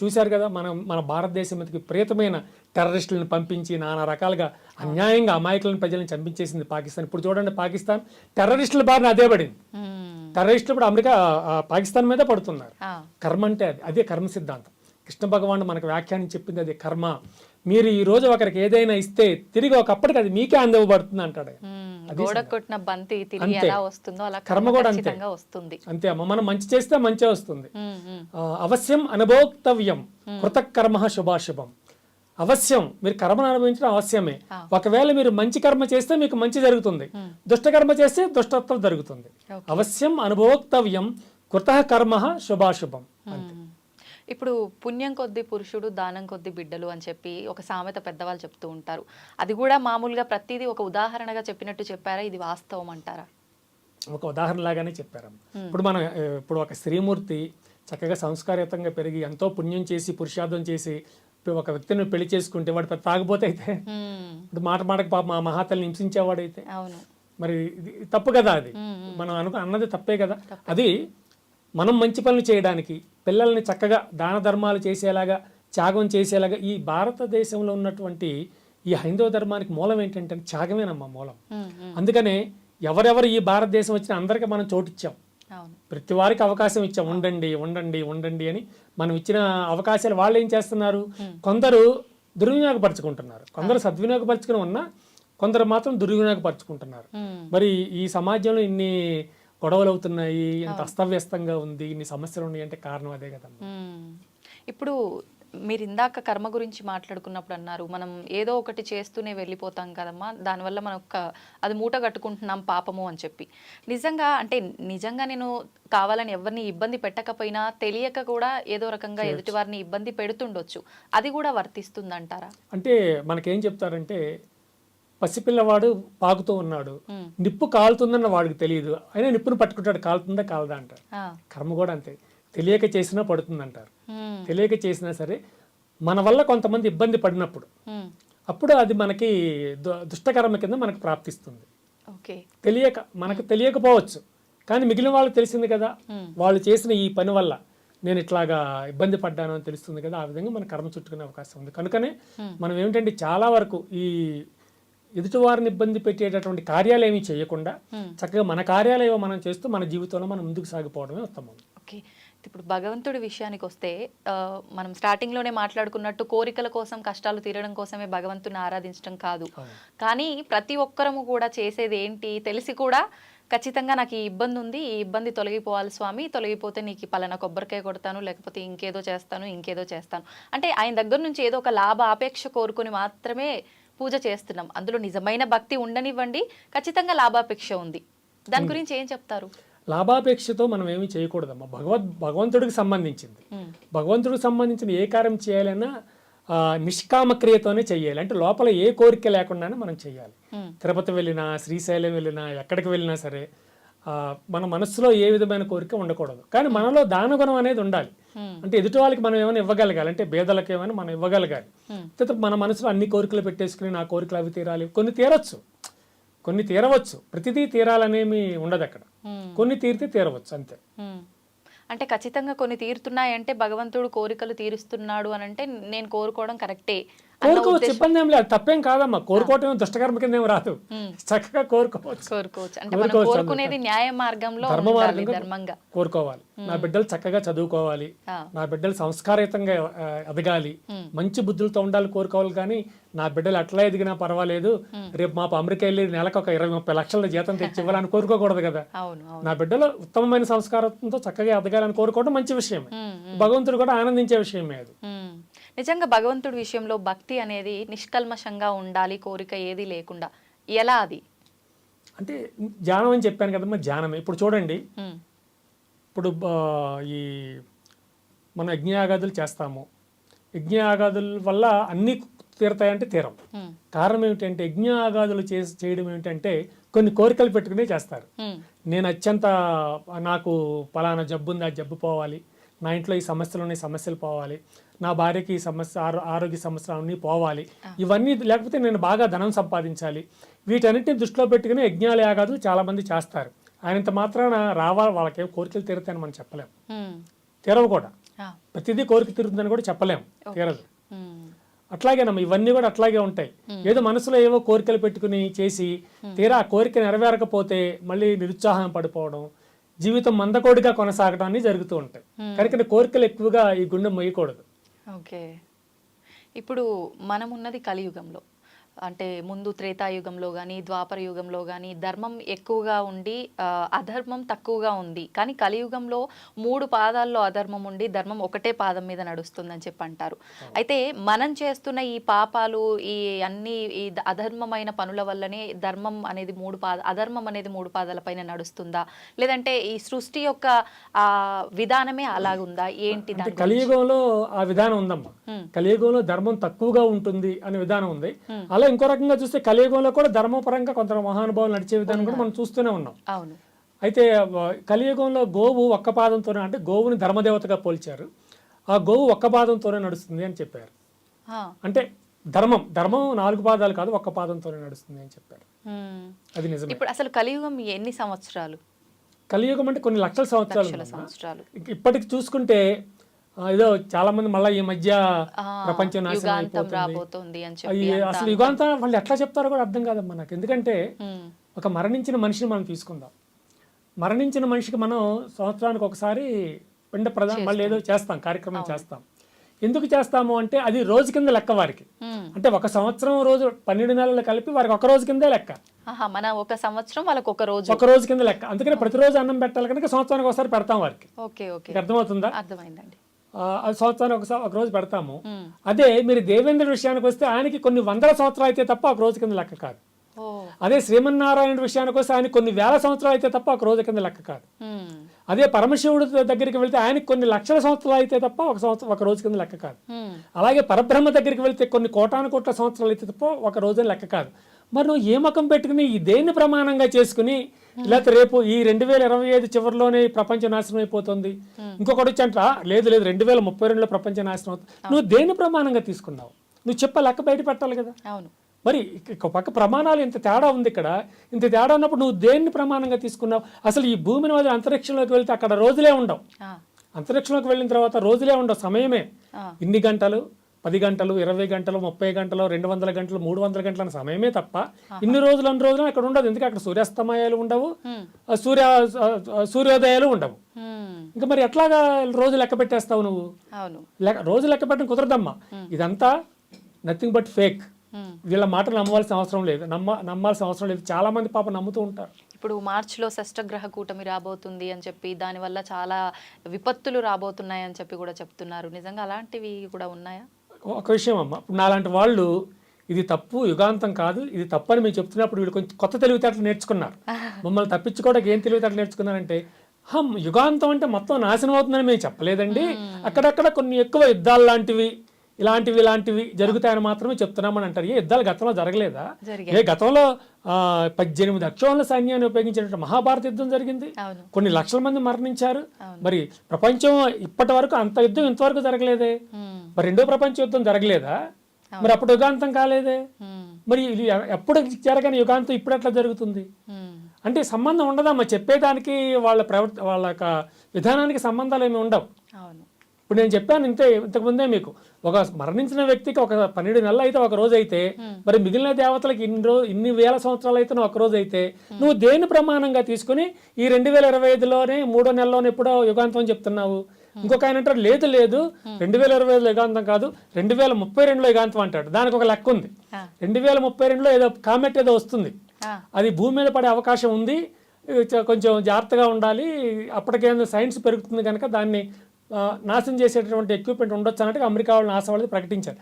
చూశారు కదా, మన భారతదేశం మీదకి ప్రియతమైన టెర్రరిస్టులను పంపించి నానా రకాలుగా అన్యాయంగా అమాయకులను ప్రజలను చంపించేసింది పాకిస్తాన్. ఇప్పుడు చూడండి, పాకిస్తాన్ టెర్రరిస్టుల బారిన అదే పడింది. టెర్రరిస్టులు ఇప్పుడు అమెరికా, పాకిస్తాన్ మీద పడుతున్నారు. కర్మ అంటే అదే కర్మ సిద్ధాంతం. కృష్ణ భగవానుడు మనకు వ్యాఖ్యానం చెప్పింది అదే కర్మ. మీరు ఈ రోజు ఒకరికి ఏదైనా ఇస్తే తిరిగి ఒకప్పటికి అది మీకే అందివ్వబడుతుంది అంటాడు. కర్మ కూడా అంతే. అంతే అమ్మ, మనం మంచి చేస్తే మంచి వస్తుంది. అవశ్యం అనుభోక్తవ్యం కృతకర్మ శుభాశుభం. అవశ్యం మీరు కర్మను అనుభవించడం అవశ్యమే. ఒకవేళ మీరు మంచి కర్మ చేస్తే మీకు మంచి జరుగుతుంది, దుష్టకర్మ చేస్తే దుష్టత్వం జరుగుతుంది. అవశ్యం అనుభోక్తవ్యం కృత కర్మ శుభాశుభం. ఇప్పుడు పుణ్యం కొద్ది పురుషుడు, దానం కొద్ది బిడ్డలు అని చెప్పి ఒక సామెత పెద్దవాళ్ళు చెప్తూ ఉంటారు. అది కూడా మామూలుగా ప్రతిదీ ఒక ఉదాహరణగా చెప్పినట్టు చెప్పారా? ఇది వాస్తవం అంటారా? ఒక ఉదాహరణ లాగానే చెప్పారు. ఇప్పుడు ఒక స్త్రీమూర్తి చక్కగా సంస్కారయుతంగా పెరిగి ఎంతో పుణ్యం చేసి పురుషార్థం చేసి ఒక వ్యక్తిని పెళ్లి చేసుకుంటే వాడు పెద్ద తాగబోతే అయితే, ఇప్పుడు మాటకు పాప మా మహాతల్ని హింసించేవాడైతే మరి తప్పు కదా. అది మనం అన్నది తప్పే కదా. అది మనం మంచి పనులు చేయడానికి, పిల్లల్ని చక్కగా దాన ధర్మాలు చేసేలాగా, త్యాగం చేసేలాగా, ఈ భారతదేశంలో ఉన్నటువంటి ఈ హైందవ ధర్మానికి మూలం ఏంటంటే త్యాగమేనమ్మా మూలం. అందుకనే ఎవరెవరు ఈ భారతదేశం వచ్చినా అందరికీ మనం చోటిచ్చాం, ప్రతి వారికి అవకాశం ఇచ్చాం. ఉండండి ఉండండి ఉండండి అని మనం ఇచ్చిన అవకాశాలు వాళ్ళు ఏం చేస్తున్నారు? కొందరు దుర్వినియోగపరుచుకుంటున్నారు, కొందరు సద్వినియోగపరుచుకుని ఉన్నా కొందరు మాత్రం దుర్వినియోగపరుచుకుంటున్నారు. మరి ఈ సమాజంలో ఇన్ని గొడవలు అవుతున్నాయి, ఇంత అస్తవ్యస్తంగా ఉంది, ఇన్ని సమస్యలు ఉన్నాయి అంటే కారణం అదే కదమ్మా. ఇప్పుడు మీరు ఇందాక కర్మ గురించి మాట్లాడుకున్నప్పుడు అన్నారు, మనం ఏదో ఒకటి చేస్తూనే వెళ్ళిపోతాం కదమ్మా, దానివల్ల మనం అది మూట కట్టుకుంటున్నాం పాపము అని చెప్పి. నిజంగా నేను కావాలని ఎవరిని ఇబ్బంది పెట్టకపోయినా తెలియక కూడా ఏదో రకంగా ఎదుటి వారిని ఇబ్బంది పెడుతుండొచ్చు, అది కూడా వర్తిస్తుందంటారా? అంటే మనకేం చెప్తారంటే పసిపిల్లవాడు పాకుతూ ఉన్నాడు, నిప్పు కాలుతుందన్న వాడికి తెలియదు, అయినా నిప్పును పట్టుకుంటాడు, కాలుతుందా కాలదా అంటారు. కర్మ కూడా అంతే, తెలియక చేసినా పడుతుంది అంటారు. తెలియక చేసినా సరే మన వల్ల కొంతమంది ఇబ్బంది పడినప్పుడు అప్పుడు అది మనకి దుష్టకర్మ కింద మనకు ప్రాప్తిస్తుంది. తెలియక మనకు తెలియకపోవచ్చు, కానీ మిగిలిన వాళ్ళకి తెలిసింది కదా, వాళ్ళు చేసిన ఈ పని వల్ల నేను ఇట్లాగా ఇబ్బంది పడ్డాను అని తెలుస్తుంది కదా, ఆ విధంగా మన కర్మ చుట్టుకునే అవకాశం ఉంది. కనుకనే మనం ఏమిటంటే చాలా వరకు ఈ ఎదుటివారిని ఇబ్బంది పెట్టేటటువంటి కార్యాలు ఏమీ చేయకుండా చక్కగా మన కార్యాలయం మనం చేస్తూ మన జీవితంలో మనం ముందుకు సాగిపోవడమే ఉత్తమం. ఓకే, ఇప్పుడు భగవంతుడి విషయానికి వస్తే మనం స్టార్టింగ్లోనే మాట్లాడుకున్నట్టు కోరికల కోసం కష్టాలు తీరడం కోసమే భగవంతుని ఆరాధించడం కాదు, కానీ ప్రతి ఒక్కరము కూడా చేసేది ఏంటి తెలిసి కూడా ఖచ్చితంగా నాకు ఈ ఇబ్బంది ఉంది, ఈ ఇబ్బంది తొలగిపోవాలి స్వామి, తొలగిపోతే నీకు పలానా కొబ్బరికాయ కొడతాను, లేకపోతే ఇంకేదో చేస్తాను అంటే ఆయన దగ్గర నుంచి ఏదో ఒక లాభ ఆపేక్ష కోరుకుని మాత్రమే పూజ చేస్తున్నాం. అందులో నిజమైన భక్తి ఉండనివ్వండి, ఖచ్చితంగా లాభాపేక్ష ఉంది. దాని గురించి ఏం చెప్తారు? లాభాపేక్షతో మనం ఏమీ చేయకూడదమ్మా. భగవంతుడికి సంబంధించింది, భగవంతుడికి సంబంధించిన ఏ కార్యం చేయాలన్నా నిష్కామక్రియతోనే చెయ్యాలి. అంటే లోపల ఏ కోరిక లేకుండానే మనం చెయ్యాలి. తిరుపతి వెళ్ళినా, శ్రీశైలం వెళ్ళినా, ఎక్కడికి వెళ్ళినా సరే మన మనస్సులో ఏ విధమైన కోరిక ఉండకూడదు, కానీ మనలో దానగుణం అనేది ఉండాలి. అంటే ఎదుటి వాళ్ళకి మనం ఏమైనా ఇవ్వగలగాలి, అంటే పేదలకు ఏమైనా మనం ఇవ్వగలగాలి. మన మనసులో అన్ని కోరికలు పెట్టేసుకుని నా కోరికలు అవి తీరాలి, కొన్ని తీరవచ్చు, ప్రతిదీ తీరాలనేమి ఉండదు అక్కడ, కొన్ని తీరితే తీరవచ్చు అంతే. అంటే ఖచ్చితంగా కొన్ని తీరుతున్నాయంటే భగవంతుడు కోరికలు తీరుస్తున్నాడు అని అంటే నేను కోరుకోవడం కరెక్టే, కోరుకోవచ్చు, ఇబ్బంది ఏం లేదు, తప్పేం కాదమ్మా. కోరుకోవటం దుష్టకర్మ కింద ఏం రాదు, చక్కగా కోరుకోవచ్చు. అంటే మనం కోరుకునేది న్యాయ మార్గంలో ధర్మంగా కోరుకోవాలి. నా బిడ్డలు చక్కగా చదువుకోవాలి, నా బిడ్డలు సంస్కారయుతంగా ఎదగాలి, మంచి బుద్ధులతో ఉండాలి కోరుకోవాలి. కానీ నా బిడ్డలు అట్లా ఎదిగినా పర్వాలేదు, రేపు మా అమెరికా వెళ్ళి నెలకు ఒక 20-30 లక్షల జీతం తెచ్చి ఇవ్వాలని కోరుకోకూడదు కదా. నా బిడ్డలు ఉత్తమమైన సంస్కారంతో చక్కగా ఎదగాలని కోరుకోవడం మంచి విషయమే, భగవంతుడు కూడా ఆనందించే విషయమే అది. నిజంగా భగవంతుడి విషయంలో భక్తి అనేది నిష్కల్మషంగా ఉండాలి, కోరిక ఏది లేకుండా. ఎలా అది? అంటే ధ్యానం అని చెప్పాను కదమ్మా, ధ్యానమే. ఇప్పుడు చూడండి, ఇప్పుడు ఈ మనం యజ్ఞయాగాదులు చేస్తాము, యజ్ఞయాగాదుల వల్ల అన్ని తీరతాయంటే తీరం. కారణం ఏమిటంటే యజ్ఞయాగాదులు చేయడం ఏమిటంటే కొన్ని కోరికలు పెట్టుకునే చేస్తారు. నేను అత్యంత నాకు పలానా జబ్బు ఉంది, ఆ జబ్బు పోవాలి, నా ఇంట్లో ఈ సమస్యలు ఉన్నాయి, సమస్యలు పోవాలి, నా భార్యకి ఈ సమస్య ఆరోగ్య సమస్యలు అన్నీ పోవాలి, ఇవన్నీ లేకపోతే నేను బాగా ధనం సంపాదించాలి, వీటన్నిటిని దృష్టిలో పెట్టుకుని యజ్ఞాలు యాగాదులు చాలా మంది చేస్తారు. ఆయనంత మాత్రాన రావాలి వాళ్ళకేం కోరికలు తీరుతాయని మనం చెప్పలేము, తీరవు కూడా. ప్రతిదీ కోరిక తీరుతుందని కూడా చెప్పలేము, తీరదు. అట్లాగేనమ్మా, ఇవన్నీ కూడా అట్లాగే ఉంటాయి. ఏదో మనసులో ఏవో కోరికలు పెట్టుకుని చేసి తీరా ఆ కోరిక నెరవేరకపోతే మళ్ళీ నిరుత్సాహం పడిపోవడం, జీవితం మందకోడిగా కొనసాగడం అన్ని జరుగుతూ ఉంటాయి. కనుక కోరికలు ఎక్కువగా ఈ గుండె మొయ్యకూడదు. ఓకే, ఇప్పుడు మనం ఉన్నది కలియుగంలో, అంటే ముందు త్రేతాయుగంలో కానీ ద్వాపర యుగంలో కానీ ధర్మం ఎక్కువగా ఉండి అధర్మం తక్కువగా ఉంది. కానీ కలియుగంలో 3 పాదాల్లో అధర్మం ఉండి ధర్మం ఒకటే పాదం మీద నడుస్తుందని చెప్పి అంటారు. అయితే మనం చేస్తున్న ఈ పాపాలు, ఈ అన్ని ఈ అధర్మమైన పనుల వల్లనే ధర్మం అనేది అధర్మం అనేది 3 పాదాలపైన నడుస్తుందా, లేదంటే ఈ సృష్టి యొక్క విధానమే అలాగుందా ఏంటి? కలియుగంలో ఆ విధానం ఉందమ్మా. కలియుగంలో ధర్మం తక్కువగా ఉంటుంది అనే విధానం ఉంది. అలా ఇంకో రకంగా చూస్తే కలియుగంలో కూడా ధర్మపరంగా కొంత మహానుభావులు నడిచే విధానం కూడా మనం చూస్తూనే ఉన్నాం. అయితే కలియుగంలో గోవు ఒక్క పాదంతోనే, అంటే గోవుని ధర్మదేవతగా పోల్చారు, ఆ గోవు ఒక్క పాదంతోనే నడుస్తుంది అని చెప్పారు. అంటే ధర్మం 4 పాదాలు కాదు, ఒక్క పాదంతోనే నడుస్తుంది అని చెప్పారు. అది నిజం. ఇప్పుడు అసలు కలియుగం ఎన్ని సంవత్సరాలు? కలియుగం అంటే కొన్ని లక్షల సంవత్సరాలు. ఇప్పటికి చూసుకుంటే ఏదో చాలా మంది మళ్ళీ ఈ మధ్య ప్రపంచం నాశనం అయిపోతుంది, అసలు యుగాంతం వాళ్ళు ఎట్లా చెప్తారో కూడా అర్థం కాదమ్మా నాకు. ఎందుకంటే ఒక మరణించిన మనిషిని మనం తీసుకుందాం, మరణించిన మనిషికి మనం సంవత్సరానికి ఒకసారి పిండ ప్రదానం మళ్ళీ ఏదో చేస్తాం, కార్యక్రమం చేస్తాం. ఎందుకు చేస్తాము అంటే అది రోజు కింద లెక్క వారికి. అంటే ఒక సంవత్సరం రోజు 12 నెలలు కలిపి వారికి ఒక రోజు కిందే లెక్క. మన ఒక సంవత్సరం వాళ్ళకి ఒక రోజు కింద లెక్క. అందుకని ప్రతిరోజు అన్నం పెట్టాలి కనుక సంవత్సరానికి ఒకసారి పెడతాం వారికి. అర్థమవుతుందా? అర్థమైందండి. సంవత్సరానికి ఒక రోజు పెడతాము. అదే మీరు దేవేంద్రుడి విషయానికి వస్తే ఆయనకి కొన్ని 100 సంవత్సరాలు అయితే తప్ప ఒక రోజు కింద లెక్క కాదు. అదే శ్రీమన్నారాయణ విషయానికి వస్తే ఆయనకి కొన్ని 1000 సంవత్సరాలు అయితే తప్ప ఒక రోజు కింద లెక్క కాదు. అదే పరమశివుడు దగ్గరికి వెళ్తే ఆయనకి కొన్ని లక్షల సంవత్సరాలు అయితే తప్ప ఒక రోజు కింద లెక్క కాదు. అలాగే పరబ్రహ్మ దగ్గరికి వెళ్తే కొన్ని కోటాను కోట్ల సంవత్సరాలు అయితే తప్ప ఒక రోజు లెక్క కాదు. మరి నువ్వు ఏ మకం పెట్టుకుని ఈ దేన్ని ప్రమాణంగా చేసుకుని లేకపోతే రేపు ఈ 2025 చివరిలోనే ఈ ప్రపంచ నాశనం అయిపోతుంది, ఇంకొకటి వచ్చి అంట లేదు లేదు 2032లో ప్రపంచ నాశనం అవుతుంది, నువ్వు దేన్ని ప్రమాణంగా తీసుకున్నావు? నువ్వు చెప్ప లెక్క బయట పెట్టాలి కదా. అవును. మరి ఒక పక్క ప్రమాణాలు ఇంత తేడా ఉంది ఇక్కడ. ఇంత తేడా ఉన్నప్పుడు నువ్వు దేన్ని ప్రమాణంగా తీసుకున్నావు? అసలు ఈ భూమిని వదిలి అంతరిక్షంలోకి వెళ్తే అక్కడ రోజులే ఉండవు. అంతరిక్షంలోకి వెళ్ళిన తర్వాత రోజులే ఉండవు, సమయమే. ఇన్ని గంటలు, 10 గంటలు, 20 గంటలు, 30 గంటలు, 200 గంటలు, 300 గంటలు అన్న సమయమే తప్ప ఇన్ని రోజులు అన్ని రోజులు అక్కడ ఉండదు. ఎందుకంటే అక్కడ సూర్యాస్తమయాలు ఉండవు, సూర్యోదయాలు ఉండవు. ఇంకా మరి ఎట్లాగా రోజు లెక్క పెట్టేస్తావు నువ్వు? రోజు లెక్క పెట్టడం కుదరదమ్మా. ఇదంతా నథింగ్ బట్ ఫేక్. వీళ్ళ మాటలు నమ్మాల్సిన అవసరం లేదు, నమ్మాల్సిన అవసరం లేదు. చాలా మంది పాప నమ్ముతూ ఉంటారు. ఇప్పుడు మార్చిలో షష్టగ్రహ కూటమి రాబోతుంది అని చెప్పి దానివల్ల చాలా విపత్తులు రాబోతున్నాయి అని చెప్పి కూడా చెప్తున్నారు. నిజంగా అలాంటివి కూడా ఉన్నాయా? ఒక విషయం అమ్మ, ఇప్పుడు నాలాంటి వాళ్ళు ఇది తప్పు, యుగాంతం కాదు, ఇది తప్పు అని మేము చెప్తున్నప్పుడు వీళ్ళు కొంచెం కొత్త తెలివితేటలు నేర్చుకున్నారు. మమ్మల్ని తప్పించుకోవడానికి ఏం తెలివితేటలు నేర్చుకున్నారంటే, యుగాంతం అంటే మొత్తం నాశనం అవుతుందని మేము చెప్పలేదండి, అక్కడక్కడ కొన్ని ఎక్కువ యుద్ధాలు లాంటివి ఇలాంటివి జరుగుతాయని మాత్రమే చెప్తున్నామని అంటారు. ఏ యుద్ధాలు గతంలో జరగలేదా? ఏ గతంలో 18 అక్షోహిణుల సైన్యాన్ని ఉపయోగించినట్టు మహాభారత యుద్ధం జరిగింది, కొన్ని లక్షల మంది మరణించారు. మరి ప్రపంచం ఇప్పటి వరకు అంత యుద్ధం ఇంతవరకు జరగలేదే. మరి రెండో ప్రపంచ యుద్ధం జరగలేదా? మరి అప్పుడు యుగాంతం కాలేదే. మరి ఎప్పుడు జరగని యుగాంతం ఇప్పుడు ఎట్లా జరుగుతుంది? అంటే సంబంధం ఉండదమ్మా. చెప్పేదానికి వాళ్ళ యొక్క విధానానికి సంబంధాలు ఏమి ఉండవు. ఇప్పుడు నేను చెప్పాను ఇంతకుముందే మీకు, ఒక మరణించిన వ్యక్తికి ఒక 12 నెలలు అయితే ఒక రోజు అయితే, మరి మిగిలిన దేవతలకు ఇన్ని వేల సంవత్సరాలు అయితే ఒక రోజు అయితే, నువ్వు దేని ప్రమాణంగా తీసుకుని ఈ 2025లోనే 3వ నెలలోనే ఎప్పుడో యుగాంతం అని చెప్తున్నావు? ఇంకొక ఆయన అంటారు లేదు 2025లో యుగాంతం కాదు, 2032లో యుగాంతం అంటాడు. దానికి ఒక లెక్క ఉంది. 2032లో ఏదో కామెట్ ఏదో వస్తుంది, అది భూమి మీద పడే అవకాశం ఉంది, కొంచెం జాగ్రత్తగా ఉండాలి, అప్పటికేందో సైన్స్ పెరుగుతుంది కనుక దాన్ని నాశనం చేసేటటువంటి ఎక్విప్మెంట్ ఉండొచ్చు అన్నట్టుగా అమెరికా వాళ్ళు నాసా వాళ్ళు ప్రకటించారు.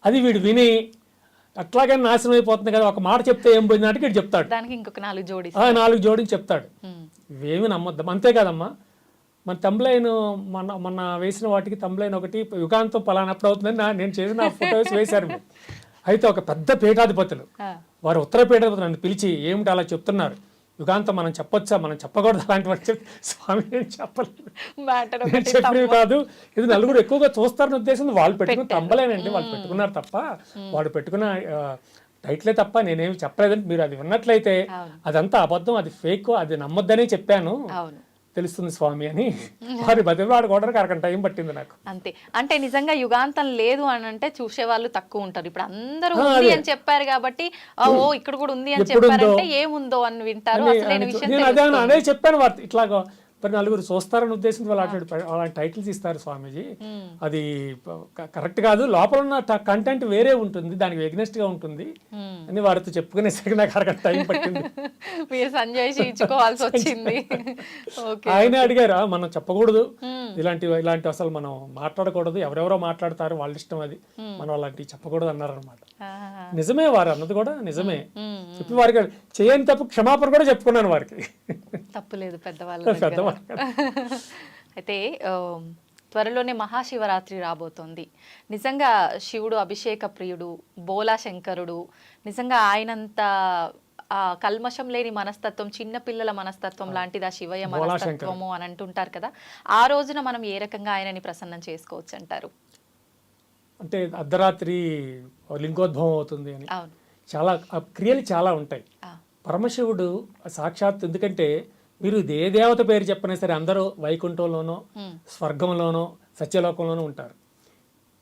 అది వీడు విని అట్లాగే నాశనం అయిపోతుంది కదా, ఒక మాట చెప్తే ఏం పోయింది అంటే వీడు చెప్తాడు, దానికి ఇంకొక 4 జోడించి చెప్తాడు. ఇవేమి నమ్మొద్దాం. అంతే కదమ్మా. మన తమ్లైన్ మొన్న వేసిన వాటికి తమ్లైన్ ఒకటి యుగాంతం పలానప్పుడు అవుతుందని నేను చేసిన ఫోటోస్ వేశారు. అయితే ఒక పెద్ద పీఠాధిపతులు, వారు ఉత్తర పీఠాధిపతులు నన్ను పిలిచి ఏమిటి అలా చెప్తున్నారు, యుగాంతం మనం చెప్పొచ్చా, మనం చెప్పకూడదు అలాంటి స్వామి నేను చెప్పలేదు కాదు, ఇది నలుగురు ఎక్కువగా చూస్తారని ఉద్దేశం. వాళ్ళు పెట్టుకున్న తమ్మలేనండి, వాళ్ళు పెట్టుకున్నారు తప్ప, వాడు పెట్టుకున్న టైటిలే తప్ప నేనేమి చెప్పలేదంటే మీరు అది విన్నట్లయితే అదంతా అబద్ధం, అది ఫేక్, అది నమ్మొద్దనే చెప్పాను, తెలుస్తుంది స్వామి అని వారి బతిలాడుకోవడానికి అరగంట టైం పట్టింది నాకు. అంతే. అంటే నిజంగా యుగాంతం లేదు అని అంటే చూసే వాళ్ళు తక్కువ ఉంటారు. ఇప్పుడు అందరూ ఉంది అని చెప్పారు కాబట్టి ఇక్కడ కూడా ఉంది అని చెప్పారంటే ఏముందో అని వింటారు. నేను అదే చెప్పాను వార్త ఇట్లాగా మరి నలుగురు చూస్తారని ఉద్దేశంతో అలాంటి టైటిల్స్ ఇస్తారు స్వామీజీ. అది కరెక్ట్ కాదు, లోపల ఉన్న కంటెంట్ వేరే ఉంటుంది, దానికి ఎగ్నెస్ట్ గా ఉంటుంది అని వారితో చెప్పుకునేసరికి నాకు అరగంట టైం పట్టింది. మీరు సంజయ్ ఇచ్చుకోవాల్సి వచ్చింది. ఆయనే అడిగారా మనం చెప్పకూడదు ఇలాంటి అసలు మనం మాట్లాడకూడదు, ఎవరెవరో మాట్లాడతారు వాళ్ళ ఇష్టం, అది మనం అలాంటివి చెప్పకూడదు అన్నారనమాట. నిజమే, వారు అన్నది కూడా నిజమే. చెప్పి వారికి చేయని తప్పు క్షమాపణ కూడా చెప్పుకున్నాను వారికి. తప్పులేదు పెద్దవాళ్ళు. అయితే త్వరలోనే మహాశివరాత్రి రాబోతోంది. నిజంగా శివుడు అభిషేక ప్రియుడు, బోలా శంకరుడు, నిజంగా ఆయనంత కల్మషం లేని మనస్తత్వం, చిన్న పిల్లల మనస్తత్వం లాంటిది ఆ శివయ్య మనస్తత్వము అని అంటుంటారు కదా. ఆ రోజున మనం ఏ రకంగా ఆయనని ప్రసన్నం చేసుకోవచ్చు అంటారు? అంటే అర్ధరాత్రి లింగోద్భవం అవుతుంది అని చాలా క్రియలు చాలా ఉంటాయి. పరమశివుడు సాక్షాత్, ఎందుకంటే మీరు ఏ దేవత పేరు చెప్పినా సరే అందరూ వైకుంఠంలోనో స్వర్గంలోనో సత్యలోకంలోనూ ఉంటారు.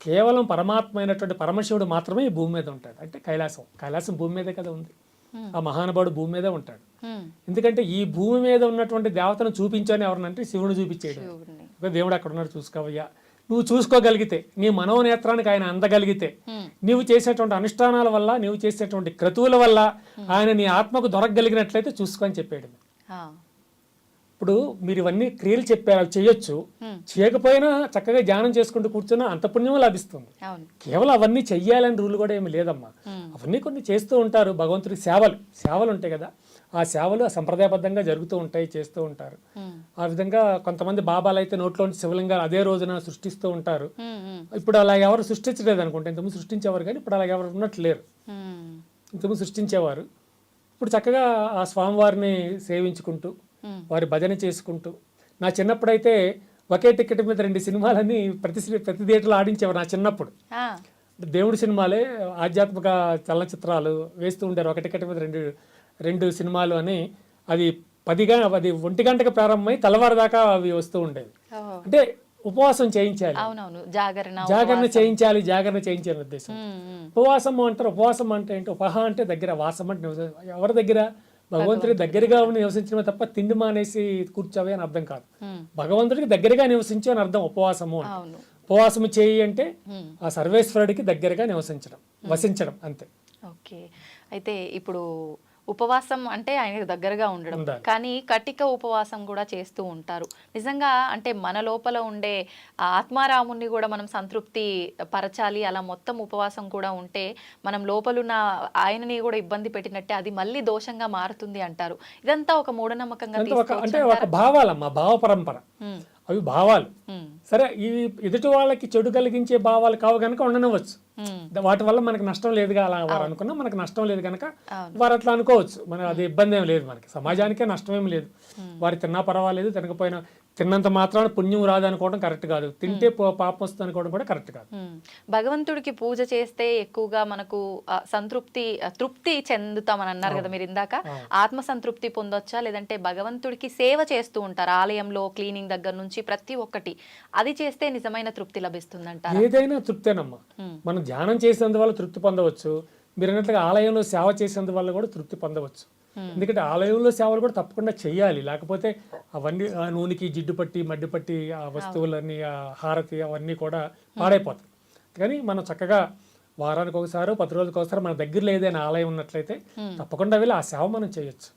కేవలం పరమాత్మ అయినటువంటి పరమశివుడు మాత్రమే ఈ భూమి మీద ఉంటాడు. అంటే కైలాసం భూమి మీదే కదా ఉంది, ఆ మహానుభావుడు భూమి మీదే ఉంటాడు. ఎందుకంటే ఈ భూమి మీద ఉన్నటువంటి దేవతను చూపించని ఎవరినంటే శివుడు చూపించేయడం. దేవుడు అక్కడ ఉన్నాడు చూసుకోవయ్యా, నువ్వు చూసుకోగలిగితే, నీ మనోనేత్రానికి ఆయన అందగలిగితే, నీవు చేసేటువంటి అనుష్ఠానాల వల్ల, నీవు చేసేటువంటి క్రతువుల వల్ల ఆయన నీ ఆత్మకు దొరకగలిగినట్లయితే చూసుకొని చెప్పాడు. ఇప్పుడు మీరు ఇవన్నీ క్రియలు చెప్పారు, అవి చేయొచ్చు, చేయకపోయినా చక్కగా ధ్యానం చేసుకుంటూ కూర్చున్నా అంత పుణ్యం లభిస్తుంది. కేవలం అవన్నీ చెయ్యాలని రూల్ కూడా ఏమి లేదమ్మా. అవన్నీ కొన్ని చేస్తూ ఉంటారు. భగవంతుడికి సేవలు ఉంటాయి కదా, ఆ సేవలు సంప్రదాయబద్ధంగా జరుగుతూ ఉంటాయి, చేస్తూ ఉంటారు. ఆ విధంగా కొంతమంది బాబాలు అయితే నోట్లోంచి శివలింగాలు అదే రోజున సృష్టిస్తూ ఉంటారు. ఇప్పుడు అలా ఎవరు సృష్టించలేదు అనుకుంటే, ఇంతకుముందు సృష్టించేవారు కానీ ఇప్పుడు అలా ఎవరు ఉన్నట్లు లేరు. ఇంతకుముందు సృష్టించేవారు. ఇప్పుడు చక్కగా ఆ స్వామివారిని సేవించుకుంటూ వారి భజన చేసుకుంటూ, నా చిన్నప్పుడైతే ఒకే టికెట్ మీద 2 సినిమాలని ప్రతి థియేటర్లో ఆడించేవారు నా చిన్నప్పుడు. ఆ, దేవుడి సినిమాలే ఆధ్యాత్మిక చలనచిత్రాలు వేస్తూ ఉంటారు. ఒక టికెట్ మీద రెండు సినిమాలు అని. అది 1 గంటకు ప్రారంభమై తెల్లవారుదాకా అవి వస్తూ ఉండేవి. ఓహో. అంటే ఉపవాసం చేయించాలి, అవునవును, జాగరణ జాగరణ చేయించాలి ఉద్దేశం. ఉపవాసం అంటారు. ఉపవాసం అంటే ఏంటి? ఉపహ అంటే దగ్గర, వాసం అంటే ఎవరి దగ్గర? భగవంతుడికి దగ్గరగా ఉండి నివసించడమే తప్ప తిండి మానేసి కూర్చోవే అని అర్థం కాదు. భగవంతుడికి దగ్గరగా నివసించు అని అర్థం ఉపవాసము అంటే. అవును. ఉపవాసము చేయి అంటే ఆ సర్వేశ్వరుడికి దగ్గరగా నివసించడం, వసించడం అంతే. ఓకే. అయితే ఇప్పుడు ఉపవాసం అంటే ఆయనకు దగ్గరగా ఉండడం, ఉండాలి. కానీ కటిక ఉపవాసం కూడా చేస్తూ ఉంటారు. నిజంగా అంటే మన లోపల ఉండే ఆ ఆత్మారాముణ్ణి కూడా మనం సంతృప్తి పరచాలి. అలా మొత్తం ఉపవాసం కూడా ఉంటే మనం లోపలున్న ఆయనని కూడా ఇబ్బంది పెట్టినట్టే, అది మళ్ళీ దోషంగా మారుతుంది అంటారు. ఇదంతా ఒక మూఢనమ్మకంగా అంటే ఒక భావాలమ్మా, భావ పరంపర. అవి భావాలు. సరే, ఇవి ఎదుటి వాళ్ళకి చెడు కలిగించే భావాలు కావు కనుక ఉండనివ్వచ్చు. వాటి వల్ల మనకు నష్టం లేదుగా. అలా వారు అనుకున్నా మనకు నష్టం లేదు కనుక వారు అట్లా అనుకోవచ్చు. మనకు అది ఇబ్బంది ఏం లేదు, మనకి సమాజానికే నష్టం ఏం లేదు. వారు తిన్నా పర్వాలేదు, తినకపోయినా తిన్నంత మాత్రాన పుణ్యం రాదు అనుకోవడం కరెక్ట్ కాదు. తింటే పాపం వస్తుంది అనుకోవడం కూడా కరెక్ట్ కాదు. భగవంతుడికి పూజ చేస్తే ఎక్కువగా మనకు తృప్తి చెందుతామని అన్నారు కదా మీరు ఇందాక. ఆత్మ సంతృప్తి పొందొచ్చా, లేదంటే భగవంతుడికి సేవ చేస్తూ ఉంటారు ఆలయంలో, క్లీనింగ్ దగ్గర నుంచి ప్రతి ఒక్కటి, అది చేస్తే నిజమైన తృప్తి లభిస్తుందంటారా? ఏదైనా తృప్తేనమ్మా. మనం ధ్యానం చేసేందువల్ల తృప్తి పొందవచ్చు. మీరు అన్నట్లుగా ఆలయంలో సేవ చేసేందువల్ల కూడా తృప్తి పొందవచ్చు. ఎందుకంటే ఆలయంలో సేవలు కూడా తప్పకుండా చెయ్యాలి. లేకపోతే అవన్నీ ఆ నూనెకి జిడ్డు పట్టి మడ్డి పట్టి ఆ వస్తువులన్నీ, ఆ హారతి అవన్నీ కూడా పాడైపోతాయి. కానీ మనం చక్కగా వారానికి ఒకసారి 10 రోజులకు ఒకసారి మన దగ్గరలో ఏదైనా ఆలయం ఉన్నట్లయితే తప్పకుండా వెళ్ళి ఆ సేవ మనం చేయొచ్చు.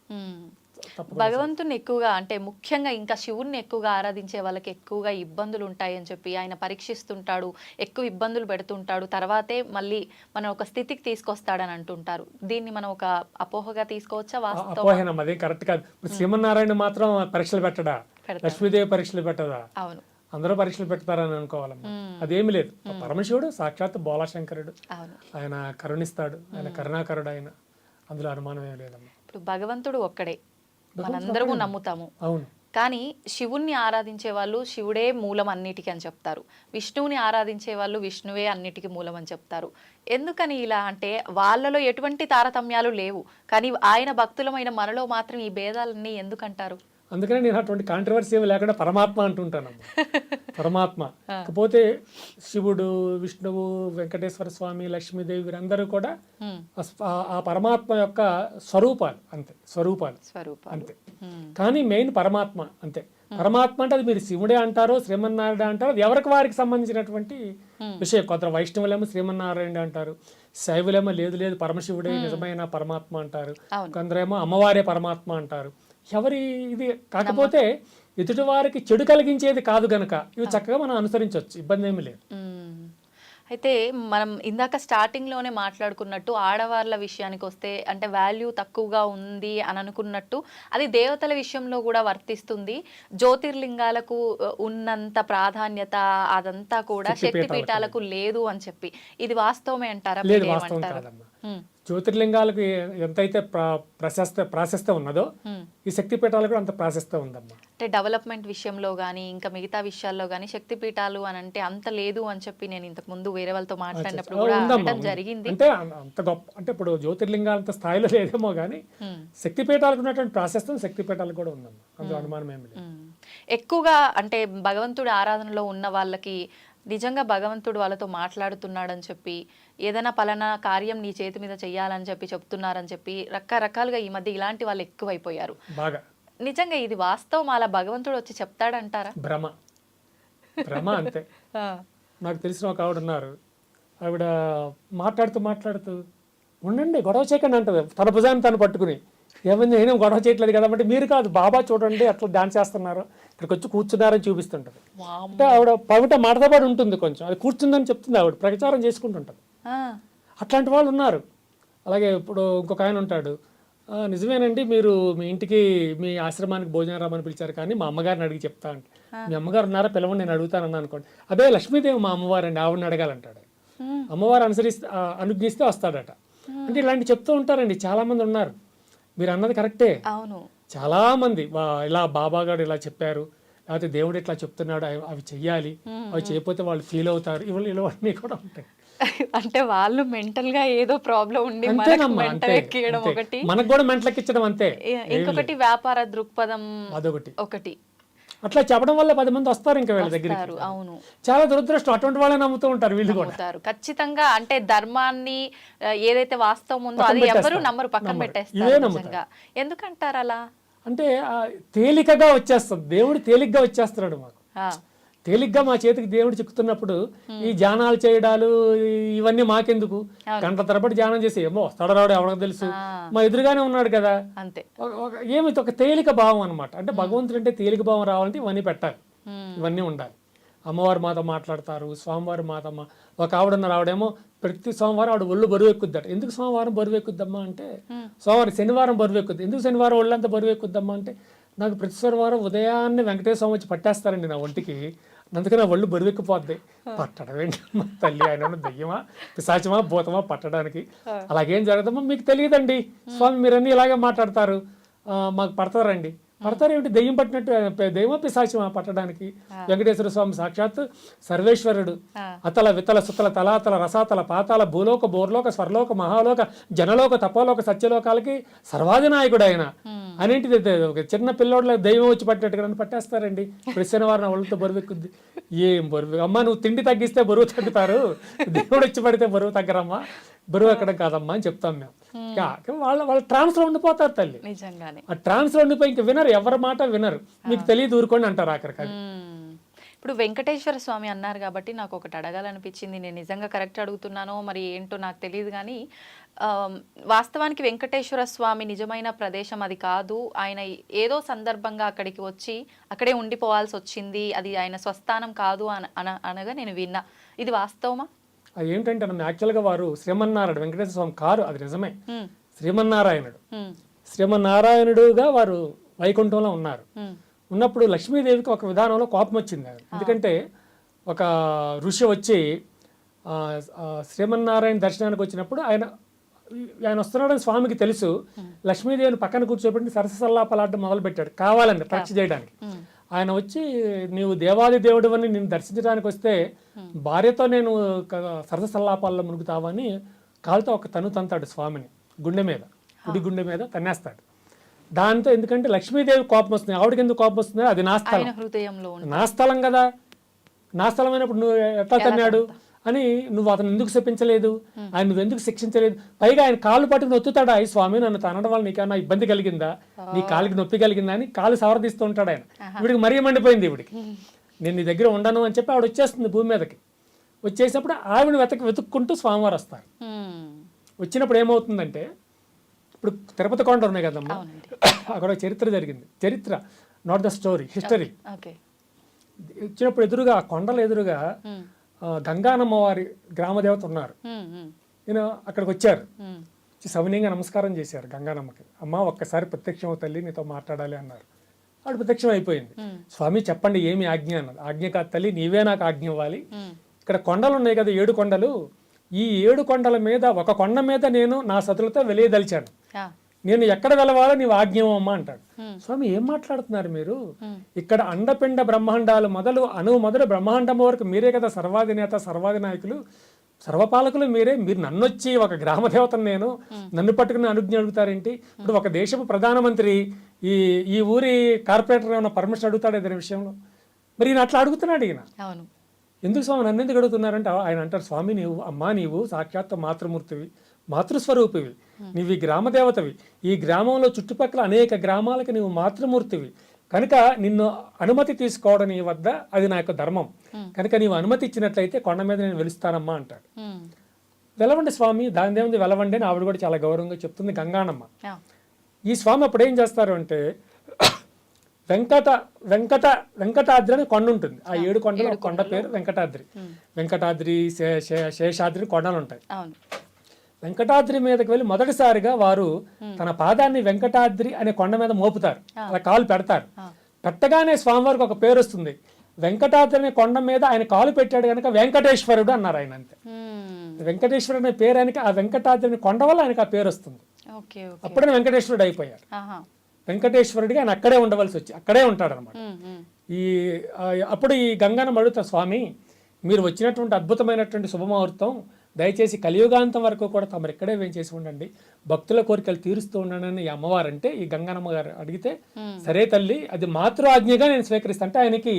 భగవంతుని ఎక్కువగా అంటే ముఖ్యంగా ఇంకా శివుణ్ణి ఎక్కువగా ఆరాధించే వాళ్ళకి ఎక్కువగా ఇబ్బందులు ఉంటాయని చెప్పి ఆయన పరీక్షిస్తుంటాడు, ఎక్కువ ఇబ్బందులు పెడుతుంటాడు, తర్వాతే మళ్ళీ మనం ఒక స్థితికి తీసుకొస్తాడని అంటుంటారు. దీన్ని మనం ఒక అపోహగా తీసుకోవచ్చా? అపోహనం అదే కరెక్ట్ కాదు. శ్రీమన్నారాయణ మాత్రం పరీక్షలు పెట్టడా? లక్ష్మీదేవి పరీక్షలు పెట్టదా? అవును, అందరూ పరీక్షలు పెడతారని అనుకోవాలమ్మా. అదేమి లేదు. పరమశివుడు సాక్షాత్ బోలాశంకరుడు, ఆయన కరుణిస్తాడు, ఆయన కరుణాకరుడు, ఆయన అందులో అనుమానం ఏం లేదమ్మా. ఇప్పుడు భగవంతుడు ఒక్కడే మనందరము నమ్ముతాము. అవును. కానీ శివుణ్ణి ఆరాధించే వాళ్ళు శివుడే మూలం అన్నిటికీ అని చెప్తారు, విష్ణువుని ఆరాధించే వాళ్ళు విష్ణువే అన్నిటికీ మూలం అని చెప్తారు. ఎందుకని ఇలా అంటే వాళ్ళలో ఎటువంటి తారతమ్యాలు లేవు, కానీ ఆయన భక్తులమైన మనలో మాత్రం ఈ భేదాలన్నీ ఎందుకంటారు? అందుకనే నేను అటువంటి కాంట్రవర్సీ ఏమి లేకుండా పరమాత్మ అంటుంటాను. పరమాత్మ కాకపోతే శివుడు, విష్ణువు, వెంకటేశ్వర స్వామి, లక్ష్మీదేవి వీరందరూ కూడా ఆ పరమాత్మ యొక్క స్వరూపాలు అంతే. స్వరూపాలు అంతే. కానీ మెయిన్ పరమాత్మ అంతే. పరమాత్మ అంటే అది మీరు శివుడే అంటారో శ్రీమన్నారాయణ అంటారో, అది ఎవరికి వారికి సంబంధించినటువంటి విషయం. కొందరు వైష్ణవులేమో శ్రీమన్నారాయణ అంటారు, శైవులేమో లేదు పరమశివుడే నిజమైన పరమాత్మ అంటారు, కొందరేమో అమ్మవారే పరమాత్మ అంటారు. ఎవరి ఇది కాకపోతే ఎదుటి వారికి చెడు కలిగించేది కాదు గనక ఇవి చక్కగా మనం అనుసరించవచ్చు, ఇబ్బంది ఏమీ లేదు. అయితే మనం ఇందాక స్టార్టింగ్లోనే మాట్లాడుకున్నట్టు ఆడవాళ్ళ విషయానికి వస్తే అంటే వాల్యూ తక్కువగా ఉంది అని అనుకున్నట్టు అది దేవతల విషయంలో కూడా వర్తిస్తుంది. జ్యోతిర్లింగాలకు ఉన్నంత ప్రాధాన్యత అదంతా కూడా శక్తిపీఠాలకు లేదు అని చెప్పి, ఇది వాస్తవమే అంటారా? లేదు, వాస్తవం కాదమ్మా. జ్యోతిర్లింగాలకు ఎంతైతే ప్రాశస్త్యం ఉన్నదో ఈ శక్తిపీఠాలకు కూడా అంత ప్రాశస్త్యం ఉందమ్మా. అంటే డెవలప్మెంట్ విషయంలో కానీ ఇంకా మిగతా విషయాల్లో కానీ శక్తిపీఠాలు అని అంటే అంత లేదు అని చెప్పి నేను ఇంతకు ముందు వేరే వాళ్ళతో మాట్లాడినప్పుడు కూడా అనడం జరిగింది. అంటే అంత గొప్ప అంటే ఇప్పుడు జ్యోతిర్లింగాలు అంత స్థాయిలో లేదేమో కానీ శక్తిపీఠాలకు ఉన్నటువంటి ప్రాశస్త్యం శక్తిపీఠాలకు కూడా ఉందమ్మా, అందులో అనుమానం ఏమి లేదు. ఎక్కువగా అంటే భగవంతుడి ఆరాధనలో ఉన్న వాళ్ళకి నిజంగా భగవంతుడు వాళ్ళతో మాట్లాడుతున్నాడని చెప్పి, ఏదైనా పలానా కార్యం నీ చేతి మీద చెయ్యాలని చెప్పి చెప్తున్నారని చెప్పి రకరకాలుగా ఈ మధ్య ఇలాంటి వాళ్ళు ఎక్కువైపోయారు బాగా. నిజంగా ఇది వాస్తవం? అలా భగవంతుడు వచ్చి చెప్తాడంటారా? భ్రమ అంతే. నాకు తెలిసిన ఒక ఆవిడ ఉన్నారు, ఆవిడ మాట్లాడుతూ ఉండండి గొడవ చేయకండి అంటది, తన భుజాన్ని తను పట్టుకుని. ఏమైంది, నేనేం గొడవ చేయట్లేదు కదా అంటే, మీరు కాదు బాబా చూడండి అట్లా డాన్స్ చేస్తున్నారు, ఇక్కడికి వచ్చి కూర్చున్నారని చూపిస్తుంటది. అంటే ఆవిడ పవిట మాటతో పాటు ఉంటుంది, కొంచెం అది కూర్చుందని చెప్తుంది, ఆవిడ ప్రచారం చేసుకుంటుంటది. అట్లాంటి వాళ్ళు ఉన్నారు. అలాగే ఇప్పుడు ఇంకొక ఆయన ఉంటాడు, నిజమేనండి మీరు మీ ఇంటికి మీ ఆశ్రమానికి భోజనం రామని పిలిచారు కానీ మా అమ్మగారిని అడిగి చెప్తా అంటే, మీ అమ్మగారు ఉన్నారా పిలవండి నేను అడుగుతానన్నా అనుకోండి, అదే లక్ష్మీదేవి మా అమ్మవారండి ఆవిడని అడగాలంటాడు. అమ్మవారు అనుజ్ఞిస్తే వస్తాడట. అంటే ఇలాంటి చెప్తూ ఉంటారండి, చాలా మంది ఉన్నారు. మీరు అన్నది కరెక్టే. అవును. చాలా మంది ఇలా బాబా గారు ఇలా చెప్పారు, లేకపోతే దేవుడు ఇట్లా చెప్తున్నాడు, అవి చెయ్యాలి, అవి చేయకపోతే వాళ్ళు ఫీల్ అవుతారు, ఇవన్నీ కూడా ఉంటాయి. అంటే వాళ్ళు మెంటల్ గా ఏదో ప్రాబ్లం ఉండి మనకు అంతేనమ్మా, మెంటల్ అంతే ఎక్కియడం అంతే. ఒకటి, మనకు కూడా మెంటలెక్కించడం అంతే. ఇంకొకటి వ్యాపార దృక్పథం అదొకటి. ఒకటి. అట్లా చెప్పడం వల్ల 10 మంది వస్తారు ఇంకా వీళ్ళ దగ్గరికి. అవును. చాలా దురదృష్టం, అటువంటి వాళ్ళే నమ్ముతూ ఉంటారు వీళ్ళు కూడా. నమ్ముతారు ఖచ్చితంగా. అంటే ధర్మాన్ని ఏదైతే వాస్తవం ఉందో పక్కన అది ఎవరు పెట్టేస్తారు. నమ్మరు, పక్కన ఇవే పెట్టేస్తారు. నమ్ముతారు. నిజంగా ఎందుకంటారు అలా? అంటే తేలికగా వచ్చేస్తుంది, దేవుడు తేలిగ్గా వచ్చేస్తున్నాడు మాకు. ఆ, తేలిగ్గా మా చేతికి దేవుడు చిక్కుతున్నప్పుడు ఈ ధ్యానాలు చేయడాలు ఇవన్నీ మాకెందుకు? గంట తరబడి ధ్యానం చేసి ఏమో వస్తాడు రాడు ఎవరికి తెలుసు, మా ఎదురుగానే ఉన్నాడు కదా. అంతే. ఏమి ఒక తేలిక భావం అనమాట. అంటే భగవంతుడు అంటే తేలిక భావం రావాలంటే ఇవన్నీ పెట్టాలి, ఇవన్నీ ఉండాలి. అమ్మవారు మాతో మాట్లాడతారు, స్వామివారు మాతో ఒక ఆవిడన్నారు, ఆవిడేమో ప్రతి సోమవారం ఆవిడ ఒళ్ళు బరువు ఎక్కుద్దట. ఎందుకు సోమవారం బరువు ఎక్కుద్దమ్మా అంటే, సోమవారం శనివారం బరువు ఎక్కుద్ది. ఎందుకు శనివారం ఒళ్ళంతా బరువు ఎక్కుద్దమ్మా అంటే, నాకు ప్రతి శనివారం ఉదయాన్నే వెంకటేశ్వర స్వామి వచ్చి పట్టేస్తారండి నా ఒంటికి, అందుకని నా ఒళ్ళు బరువు ఎక్కిపోద్ది. పట్టడం ఏంటి తల్లి, ఆయన దయ్యమా పిశాచమా భూతమా పట్టడానికి? అలాగేం జరగదమ్మా, మీకు తెలియదండి స్వామి, మీరన్నీ ఇలాగే మాట్లాడతారు, మాకు పడతారండి. పడతారేమిటి? దెయ్యం పట్టినట్టు, దెయ్యమా పిశాచమా పట్టడానికి? వెంకటేశ్వర స్వామి సాక్షాత్ సర్వేశ్వరుడు. అతల వితల సుతల తలాతల రసాతల పాతాల భూలోక బోర్లోక స్వర్లోక మహాలోక జనలోక తపోలోక సత్యలోకాలకి సర్వాధినాయకుడు ఆయన. అనేంటిది ఒక చిన్న పిల్లోడ్ల దైవం వచ్చి పట్టినట్టుగా నన్ను పట్టేస్తారండి. ప్రతి శనివారం ఒళ్ళతో బరువు ఎక్కుద్ది. ఏం బరువు అమ్మా, నువ్వు తిండి తగ్గిస్తే బరువు తగ్గుతారు, దేవుడు వచ్చి పడితే బరువు తగ్గరమ్మా, బరువు ఎక్కడం కాదమ్మా అని చెప్తాం మేము. వాళ్ళ ట్రాన్స్ లో ఉండిపోతారు తల్లి. నిజంగానే ఆ ట్రాన్స్ లో ఉండిపోయి ఇంకా వినరు, ఎవరి మాట వినరు, మీకు తెలియదు ఊరుకోండి అంటారు ఆఖరికి. ఇప్పుడు వెంకటేశ్వర స్వామి అన్నారు కాబట్టి నాకు ఒకటి అడగాలనిపించింది. నేను నిజంగా కరెక్ట్ అడుగుతున్నానో మరి ఏంటో నాకు తెలియదు కానీ, వాస్తవానికి వెంకటేశ్వర స్వామి నిజమైన ప్రదేశం అది కాదు, ఆయన ఏదో సందర్భంగా అక్కడికి వచ్చి అక్కడే ఉండిపోవాల్సి వచ్చింది, అది ఆయన స్వస్థానం కాదు అనగా నేను విన్నా. ఇది వాస్తవమా? అది ఏంటంటే యాక్చువల్గా వారు శ్రీమన్నారాయణ వెంకటేశ్వర స్వామి కారు, అది నిజమే. శ్రీమన్నారాయణుడు, శ్రీమన్నారాయణుడుగా వారు వైకుంఠంలో ఉన్నారు. ఉన్నప్పుడు లక్ష్మీదేవికి ఒక విధానంలో కోపం వచ్చింది. ఎందుకంటే ఒక ఋషి వచ్చి శ్రీమన్నారాయణ దర్శనానికి వచ్చినప్పుడు ఆయన వస్తున్నాడని స్వామికి తెలుసు. లక్ష్మీదేవిని పక్కన కూర్చోబెట్టి సరసల్లాపలాడడం మొదలు పెట్టాడు, కావాలని పరీక్ష చేయడానికి. ఆయన వచ్చి, నీవు దేవాది దేవుడు అని నేను దర్శించడానికి వస్తే భార్యతో నేను సరసల్లాపాల్లో మునుగుతావని కాలుతో ఒక తంతాడు స్వామిని గుండె మీద, కుడి గుండె మీద తన్నేస్తాడు. దాంతో ఎందుకంటే లక్ష్మీదేవి కోపం వస్తుంది, ఆవిడకి ఎందుకు కోపం వస్తుంది? అది నా స్థలం, నా స్థలం కదా, నా స్థలం అయినప్పుడు నువ్వు ఎట్లా తన్నాడు అని నువ్వు అతను ఎందుకు శపించలేదు, ఆయన నువ్వు ఎందుకు శిక్షించలేదు? పైగా ఆయన కాళ్ళు పట్టుకుని నొత్తుతాడా, ఈ స్వామి నన్ను తనడం వల్ల నీకన్నా ఇబ్బంది కలిగిందా, నీ కాలికి నొప్పి కలిగిందా అని కాలు సవరదీస్తూ ఉంటాడు ఆయన. వీడికి మరీ మండిపోయింది, ఇవిడికి నేను నీ దగ్గర ఉండను అని చెప్పి ఆవిడ వచ్చేస్తుంది భూమి మీదకి. వచ్చేసినప్పుడు ఆవిడ వెతుక్కుంటూ స్వామివారు వస్తారు. వచ్చినప్పుడు ఏమవుతుందంటే, ఇప్పుడు తిరుపతి కొండ ఉన్నాయి కదమ్మా, అక్కడ చరిత్ర జరిగింది, చరిత్ర నాట్ ద స్టోరీ, హిస్టరీ. వచ్చినప్పుడు ఎదురుగా ఆ కొండల ఎదురుగా గంగానమ్మ వారి గ్రామదేవత ఉన్నారు. నేను అక్కడికి వచ్చారు, సవినీయంగా నమస్కారం చేశారు గంగానమ్మకి. అమ్మ ఒక్కసారి ప్రత్యక్షం తల్లి, నీతో మాట్లాడాలి అన్నారు. ఆవిడ ప్రత్యక్షం అయిపోయింది. స్వామి చెప్పండి ఏమి ఆజ్ఞ అన్నది. ఆజ్ఞ కాదు తల్లి, నీవే నాకు ఆజ్ఞ ఇవ్వాలి. ఇక్కడ కొండలు ఉన్నాయి కదా, 7 కొండలు, ఈ 7 కొండల మీద ఒక కొండ మీద నేను నా సతులతో వెలియదలిచాను, నేను ఎక్కడ వెలవాలో నీవు ఆజ్ఞవమ్మా అంటాడు. స్వామి ఏం మాట్లాడుతున్నారు మీరు? ఇక్కడ అండపిండ బ్రహ్మాండాలు మొదలు అణువు మొదలు బ్రహ్మాండం వరకు మీరే కదా సర్వాధినేత, సర్వాధినాయకులు, సర్వపాలకులు మీరే. మీరు నన్ను వచ్చి ఒక గ్రామదేవతను నేను నన్ను పట్టుకుని అనుజ్ఞ అడుగుతారేంటి? ఇప్పుడు ఒక దేశపు ప్రధానమంత్రి ఈ ఊరి కార్పొరేటర్ ఏమైనా పర్మిషన్ అడుగుతాడు ఏదైనా విషయంలో? మరి ఈయన అట్లా అడుగుతున్నాడు. ఈయన ఎందుకు స్వామి నన్ను ఎందుకు అడుగుతున్నారంటే ఆయన అంటారు, స్వామి నీవు సాక్షాత్ మాతృమూర్తివి, మాతృస్వరూపివి, నీవు ఈ గ్రామదేవతవి, ఈ గ్రామంలో చుట్టుపక్కల అనేక గ్రామాలకి నీవు మాతృమూర్తివి, కనుక నిన్ను అనుమతి తీసుకోవడం నీ వద్ద అది నా యొక్క ధర్మం, కనుక నీవు అనుమతి ఇచ్చినట్లయితే కొండ మీద నేను వెలుస్తానమ్మా అంటాడు. వెలవండి స్వామి, దాని దేవుంది వెలవండి అని ఆవిడ కూడా చాలా గౌరవంగా చెప్తుంది గంగానమ్మ. ఈ స్వామి అప్పుడు ఏం చేస్తారు అంటే, వెంకటాద్రి అని కొండ ఉంటుంది. ఆ 7 కొండలు కొండ పేరు వెంకటాద్రి. వెంకటాద్రి, శేషాద్రి కొండలు ఉంటాయి. వెంకటాద్రి మీదకి వెళ్ళి మొదటిసారిగా వారు తన పాదాన్ని వెంకటాద్రి అనే కొండ మీద మోపుతారు, అలా కాలు పెడతారు. పెట్టగానే స్వామివారికి ఒక పేరు వస్తుంది, వెంకటాద్రి అనే కొండ మీద ఆయన కాలు పెట్టాడు కనుక వెంకటేశ్వరుడు అన్నారు ఆయన అంతే. వెంకటేశ్వరుడు అనే పేరు ఆయనకి ఆ వెంకటాద్రి అనే కొండ వల్ల ఆయనకి ఆ పేరు వస్తుంది. Okay okay. అప్పుడే వెంకటేశ్వరుడు అయిపోయారు. వెంకటేశ్వరుడిగా ఆయన అక్కడే ఉండవలసి వచ్చి అక్కడే ఉంటాడు అనమాట. ఈ అప్పుడు ఈ గంగన్న అడుగుతా, స్వామి మీరు వచ్చినటువంటి అద్భుతమైనటువంటి శుభముహూర్తం, దయచేసి కలియుగాంతం వరకు కూడా తమరు ఇక్కడే వేంచేసి ఉండండి, భక్తుల కోరికలు తీరుస్తూ ఉండండి ఈ అమ్మవారంటే, ఈ గంగన్నమ్మ గారు అడిగితే, సరే తల్లి అది మాతృ ఆజ్ఞగా నేను స్వీకరిస్తాను అంటే ఆయనకి